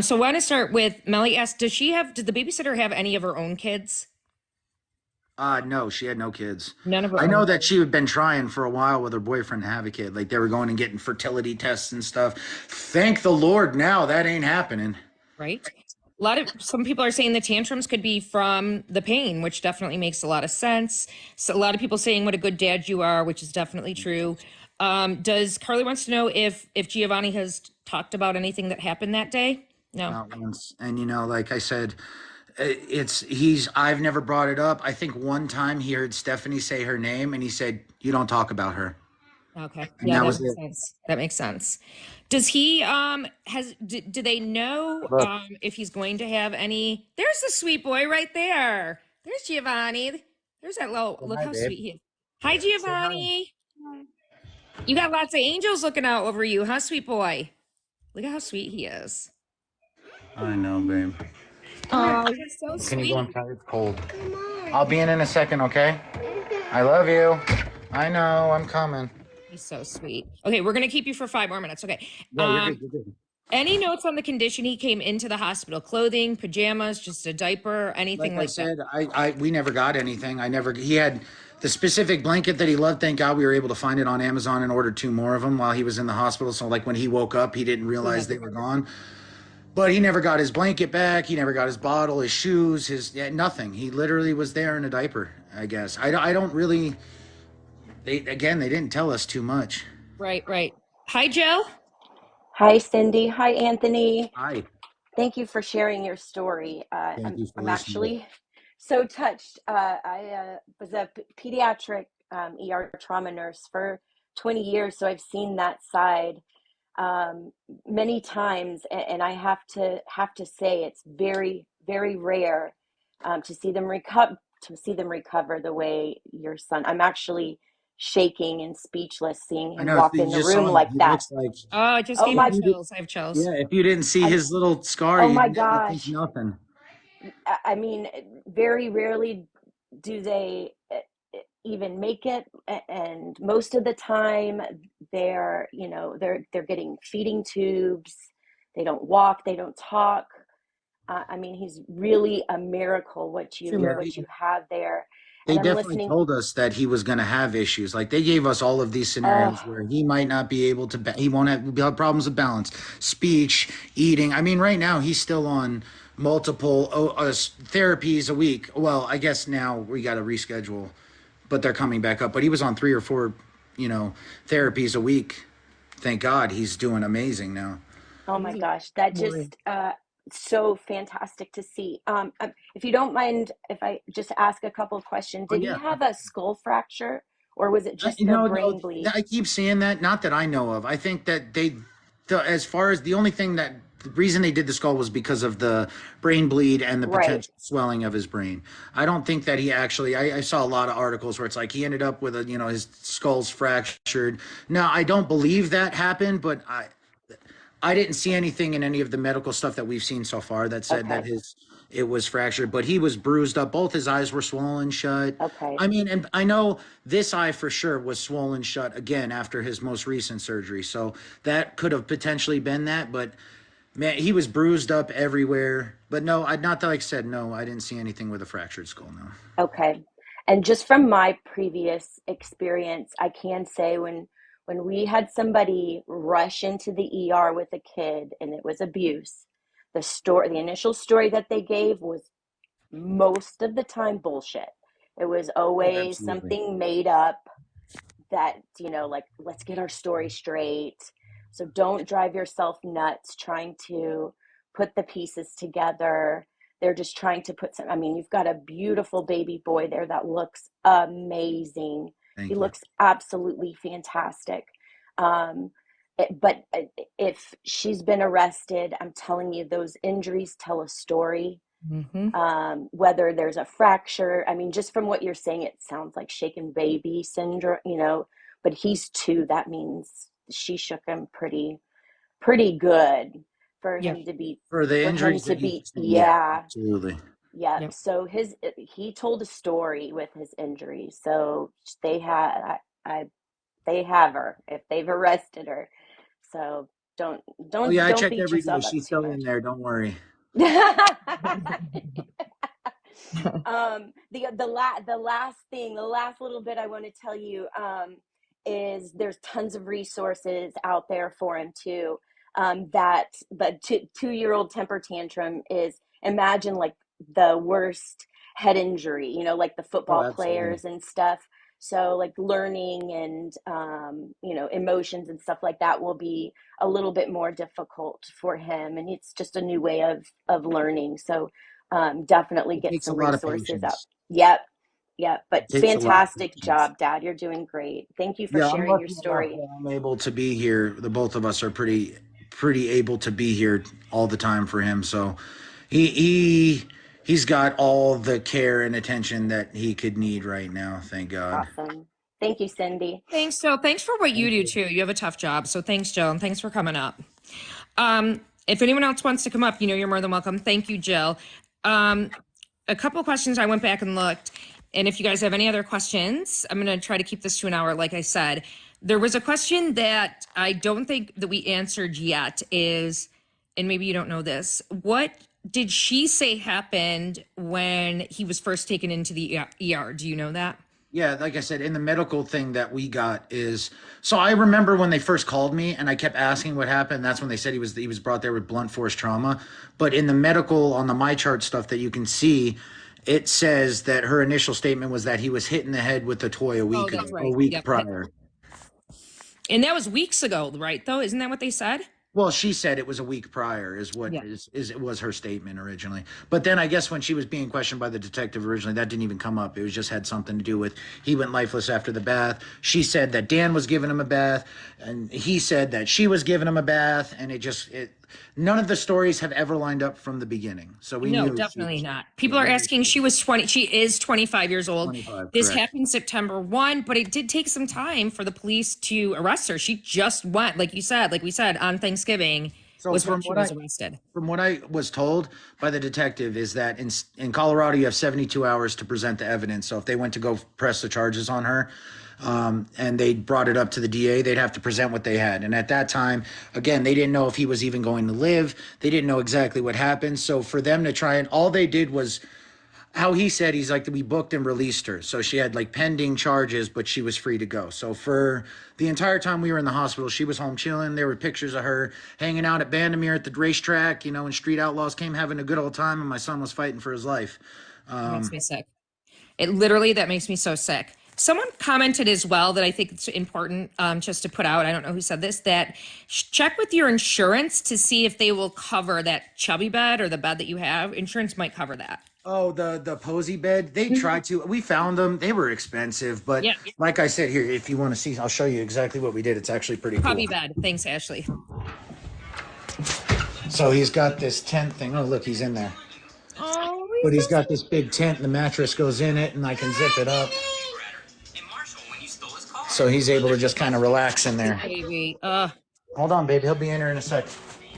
So I want to start with Melly asked, did the babysitter have any of her own kids? No, she had no kids. None of her I know own, that she had been trying for a while with her boyfriend to have a kid. Like they were going and getting fertility tests and stuff. Thank the Lord now that ain't happening. right? Some people are saying the tantrums could be from the pain, which definitely makes a lot of sense. So a lot of people saying what a good dad you are, which is definitely true. Does Carly wants to know if Giovanni has talked about anything that happened that day? No. Not once. And like I said, I've never brought it up. I think one time he heard Stephanie say her name and he said, "You don't talk about her." Okay. And Yeah, that that was makes it. sense. That makes sense. Does he do they know Look, if he's going to have any? There's the sweet boy right there. There's Giovanni. There's that little say look hi, how babe. sweet he is. Hi Say hi. Giovanni. You got lots of angels looking out over you, huh, sweet boy? Look at how sweet he is. I know, babe. Come here. Oh, he's so Can you go sweet. inside? It's cold. I'll be in a second, okay? I love you. I know. I'm coming. He's so sweet. Okay, we're gonna keep you for 5 more minutes. Okay. Yeah, you're good. Um, You're good. any notes on the condition he came into the hospital? Clothing, pajamas, just a diaper, anything Like I like that? said, we never got anything. He had the specific blanket that he loved. Thank God we were able to find it on Amazon and ordered two more of them while he was in the hospital. So like when he woke up, he didn't He realize had they them. were gone. But he never got his blanket back. He never got his bottle, his shoes, nothing. He literally was there in a diaper. I guess I don't really. They didn't tell us too much. Right, right. Hi, Joe. Hi, Cindy. Hi, Anthony. Hi. Thank you for sharing your story. Thank you for I'm listening. actually so touched. I was a pediatric ER trauma nurse for 20 years, so I've seen that side many times, and I have to say it's very, very rare to see them recover the way your son. I'm actually shaking and speechless seeing I him know. walk You in the just saw room him. like He that. looks like Oh, it just Oh gave me if my, you did, chills. I have chills. yeah. If you didn't see I his little scar, oh my you think gosh. nothing. I mean, very rarely do they even make it, and most of the time They're, they're getting feeding tubes. They don't walk, they don't talk. I mean, he's really a miracle what True Yeah, you miracle. have there. they And I'm definitely listening. told us that he was going to have issues. Like they gave us all of these Oh, scenarios where he might not be able to, he won't have problems with balance, speech, eating. I mean, right now he's still on multiple therapies a week. Well, I guess now we got to reschedule, but they're coming back up. But he was on 3 or 4, you know, therapies a week. Thank God he's doing amazing now. oh my gosh, that Glory. just so fantastic to see. If you don't mind, if I just ask a couple of questions, Oh did he yeah, have a skull fracture or was it just you the know, no, brain bleed? I keep seeing that. Not that I know of. I think that as far as the only thing that the reason they did the skull was because of the brain bleed and the Right. potential swelling of his brain. I don't think that he actually. I saw a lot of articles where it's like he ended up with his skull's fractured. Now I don't believe that happened, but I didn't see anything in any of the medical stuff that we've seen so far that said that Okay. his it was fractured, but he was bruised up. Both his eyes were swollen shut. Okay. I mean, and I know this eye for sure was swollen shut again after his most recent surgery. So that could have potentially been that, but man, he was bruised up everywhere. But no, I not that like I said, no, I didn't see anything with a fractured skull, no. Okay. And just from my previous experience, I can say when we had somebody rush into the ER with a kid and it was abuse, the initial story that they gave was most of the time bullshit. It was Oh, always absolutely. something made up that, like, let's get our story straight. So don't drive yourself nuts trying to put the pieces together. They're just trying to put some, I mean, you've got a beautiful baby boy there that looks amazing. He Thank you. looks absolutely fantastic. Um, but if she's been arrested, I'm telling you, those injuries tell a story. Mm-hmm. Whether there's a fracture. I mean, just from what you're saying, it sounds like shaken baby syndrome, but he's 2. That means she shook him pretty good for Yep. him to be, For the injuries that you sustained, yeah, yeah, absolutely. yeah. Yep. So he told a story with his injuries. So they had, they have her if they've arrested her. So don't, Oh yeah, I don't check beat every day. yourself up She's too still in much. there. Don't worry. The last little bit I want to tell you is there's tons of resources out there for him too. That the 2-year-old temper tantrum is, imagine like the worst head injury, like the Oh, football absolutely. players and stuff. So like learning and emotions and stuff like that will be a little bit more difficult for him, and it's just a new way of learning. So definitely It get takes a some lot of resources out. patience. Yep, yep. But It takes a lot of fantastic patience. job, Dad. You're doing great. Thank you for Yeah, I'm sharing your lucky enough story. that I'm able to be here. The both of us are pretty able to be here all the time for him. So he he he's got all the care and attention that he could need right now. Thank God. Awesome. Thank you, Cindy. Thanks, Joe. Thanks for what you Thank do you. too. You have a tough job. So thanks, Joe. And thanks for coming up. If anyone else wants to come up, you're more than welcome. Thank you, Jill. Um, a couple of questions I went back and looked. And if you guys have any other questions, I'm going to try to keep this to an hour, like I said. There was a question that I don't think that we answered yet is, and maybe you don't know this, what did she say happened when he was first taken into the ER? Do you know that? Yeah, like I said, in the medical thing that we got is so I remember when they first called me and I kept asking what happened. That's when they said he was brought there with blunt force trauma. But in the medical on the my chart stuff that you can see, it says that her initial statement was that he was hit in the head with a toy a Oh, week that's ago, a right. week Yep. prior. And that was weeks ago, right? Though, isn't that what they said? Well, she said it was a week prior, is what Yeah. is it was her statement originally. But then I guess when she was being questioned by the detective originally, that didn't even come up. It was just had something to do with he went lifeless after the bath. She said that Dan was giving him a bath, and he said that she was giving him a bath, and it none of the stories have ever lined up from the beginning. So we No, knew definitely not. yeah, People are we knew asking, she she was was 20, she is 25 years old. 25, This correct. happened September 1, but it did take some time for the police to arrest her. She just went, like we said, on Thanksgiving. So was when she was arrested. from what I was told by the detective is that in Colorado you have 72 hours to present the evidence. So if they went to go press the charges on her, and they brought it up to the DA, they'd have to present what they had. And at that time, again, they didn't know if he was even going to live. They didn't know exactly what happened. So for them to try and all they did was how he said he's like we booked and released her, so she had like pending charges but she was free to go. So for the entire time we were in the hospital she was home chilling. There were pictures of her hanging out at Bandamere at the racetrack, and street outlaws came having a good old time and my son was fighting for his life. It makes me sick. It literally, that makes me so sick. Someone commented as well that I think it's important just to put out. I don't know who said this, that check with your insurance to see if they will cover that chubby bed or the bed that you have. Insurance might cover that. Oh, the posy bed. They tried to. We found them. They were expensive, but Yeah. like I said, here, if you want to see, I'll show you exactly what we did. It's actually pretty cool. Chubby bed. Thanks, Ashley. So he's got this tent thing. Oh, look, he's in there. Oh, But he's got this big tent and the mattress goes in it and I can zip it up. So he's able to just kind of relax in there. baby. Hold on, baby. He'll be in here in a sec.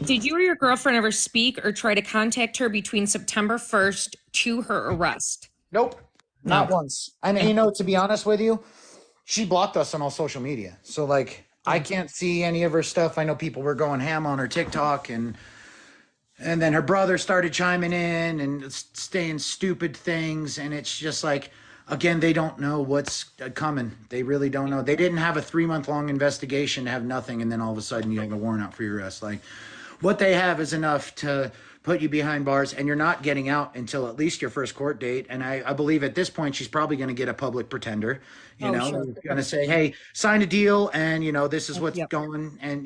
Did you or your girlfriend ever speak or try to contact her between September 1st to her arrest? Nope. Not once. And to be honest with you, she blocked us on all social media. So like I can't see any of her stuff. I know people were going ham on her TikTok and then her brother started chiming in and saying stupid things. And it's just like, again, they don't know what's coming. They really don't know. They didn't have a 3-month-long investigation to have nothing. And then all of a sudden you have a warrant out for your arrest. Like what they have is enough to put you behind bars and you're not getting out until at least your first court date. And I believe at this point, she's probably going to get a public pretender, Sure. going to say, hey, sign a deal. And, this is what's going. And,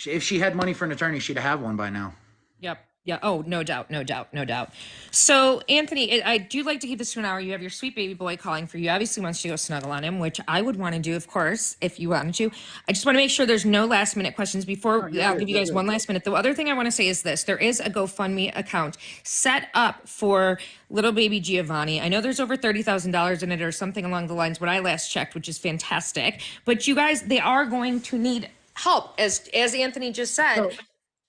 if she had money for an attorney, she'd have one by now. Yep. Yeah. Oh, no doubt. No doubt. No doubt. So, Anthony, I do like to keep this to an hour. You have your sweet baby boy calling for you. Obviously wants you to go snuggle on him, which I would want to do, of course, if you wanted to. I just want to make sure there's no last minute questions before I'll give you guys one last minute. The other thing I want to say is this. There is a GoFundMe account set up for little baby Giovanni. I know there's over $30,000 in it or something along the lines when I last checked, which is fantastic. But you guys, they are going to need help, as Anthony just said.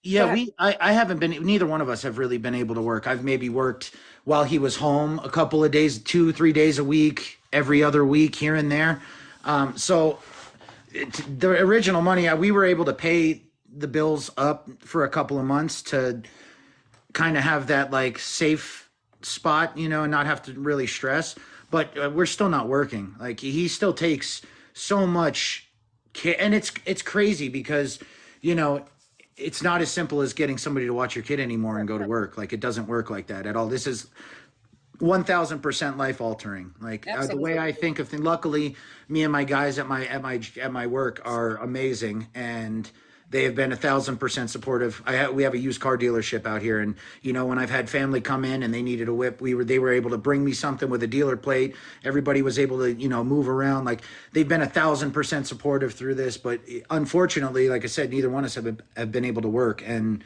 Yeah, I haven't been, neither one of us have really been able to work. I've maybe worked while he was home a couple of days, 2-3 days a week, every other week here and there. So the original money, we were able to pay the bills up for a couple of months to kind of have that like safe spot, and not have to really stress. But we're still not working. Like he still takes so much care, and it's crazy because, it's not as simple as getting somebody to watch your kid anymore and go to work. Like it doesn't work like that at all. This is 1000% life altering. Like the way I think of things. Luckily, me and my guys at my work are amazing, and they have been 1000% supportive. We have a used car dealership out here, and when I've had family come in and they needed a whip, they were able to bring me something with a dealer plate. Everybody was able to move around. Like they've been 1000% supportive through this, but unfortunately, like I said, neither one of us have been able to work, and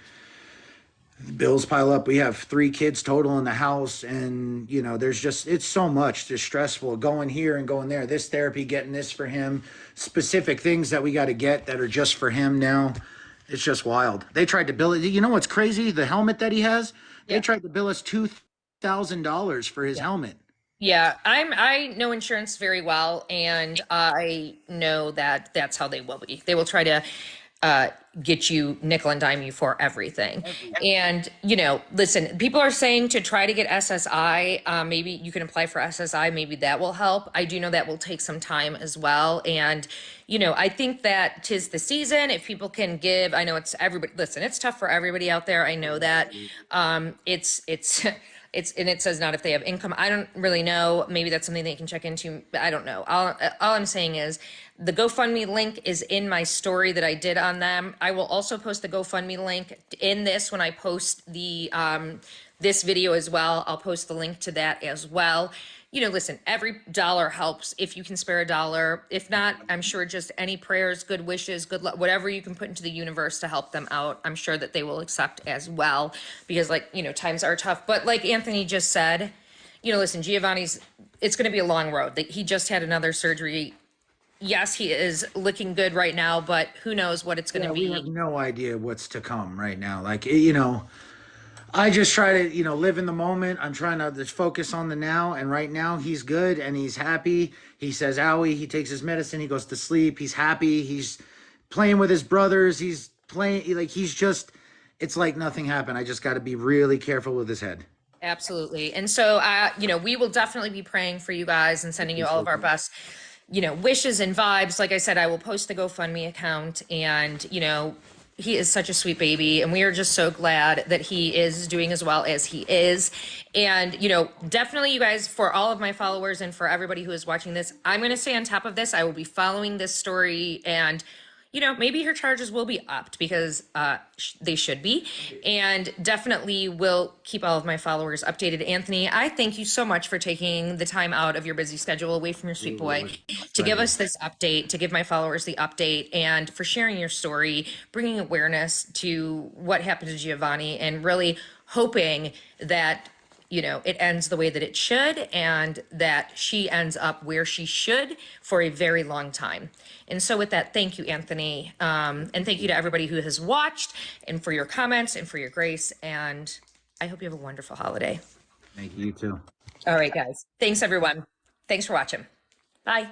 bills pile up. We have 3 kids total in the house, and it's so much, just stressful going here and going there, this therapy, getting this for him, specific things that we got to get that are just for him now. It's just wild. They tried to bill it. You know what's crazy? The helmet that he has, they tried to bill us $2,000 for his helmet. Yeah, I know insurance very well, and I know that that's how they will be. They will try to get you nickel and dime you for everything. And, listen, people are saying to try to get SSI. Maybe you can apply for SSI. Maybe that will help. I do know that will take some time as well. And, I think that 'tis the season. If people can give, I know it's everybody. Listen, it's tough for everybody out there. I know that. And it says not if they have income. I don't really know. Maybe that's something they can check into. But I don't know. All I'm saying is the GoFundMe link is in my story that I did on them. I will also post the GoFundMe link in this when I post the this video as well. I'll post the link to that as well. Listen, every dollar helps if you can spare a dollar. If not, I'm sure just any prayers, good wishes, good luck, whatever you can put into the universe to help them out, I'm sure that they will accept as well. Because times are tough. But like Anthony just said, listen, Giovanni's, it's going to be a long road. He just had another surgery yes, he is looking good right now, but who knows what it's going to Yeah, we have be. no idea what's to come right now. Like, you know, I just try to, you know, live in the moment. I'm trying to just focus on the now. And right now, he's good and he's happy. He says, owie. He takes his medicine. He goes to sleep. He's happy. He's playing with his brothers. He's playing, like, he's just, it's like nothing happened. I just got to be really careful with his head. Absolutely. And so, we will definitely be praying for you guys and sending you all of our best, wishes and vibes. Like I said, I will post the GoFundMe account, and, he is such a sweet baby, and we are just so glad that he is doing as well as he is. And, definitely, you guys, for all of my followers and for everybody who is watching this, I'm going to stay on top of this. I will be following this story, and maybe her charges will be upped because they should be. And definitely will keep all of my followers updated. Anthony, I thank you so much for taking the time out of your busy schedule away from your sweet boy to give us this update, to give my followers the update, and for sharing your story, bringing awareness to what happened to Giovanni, and really hoping that it ends the way that it should, and that she ends up where she should for a very long time. And so with that, thank you, Anthony. And thank you to everybody who has watched, and for your comments and for your grace. And I hope you have a wonderful holiday. Thank you, you too. All right, guys. Thanks, everyone. Thanks for watching. Bye.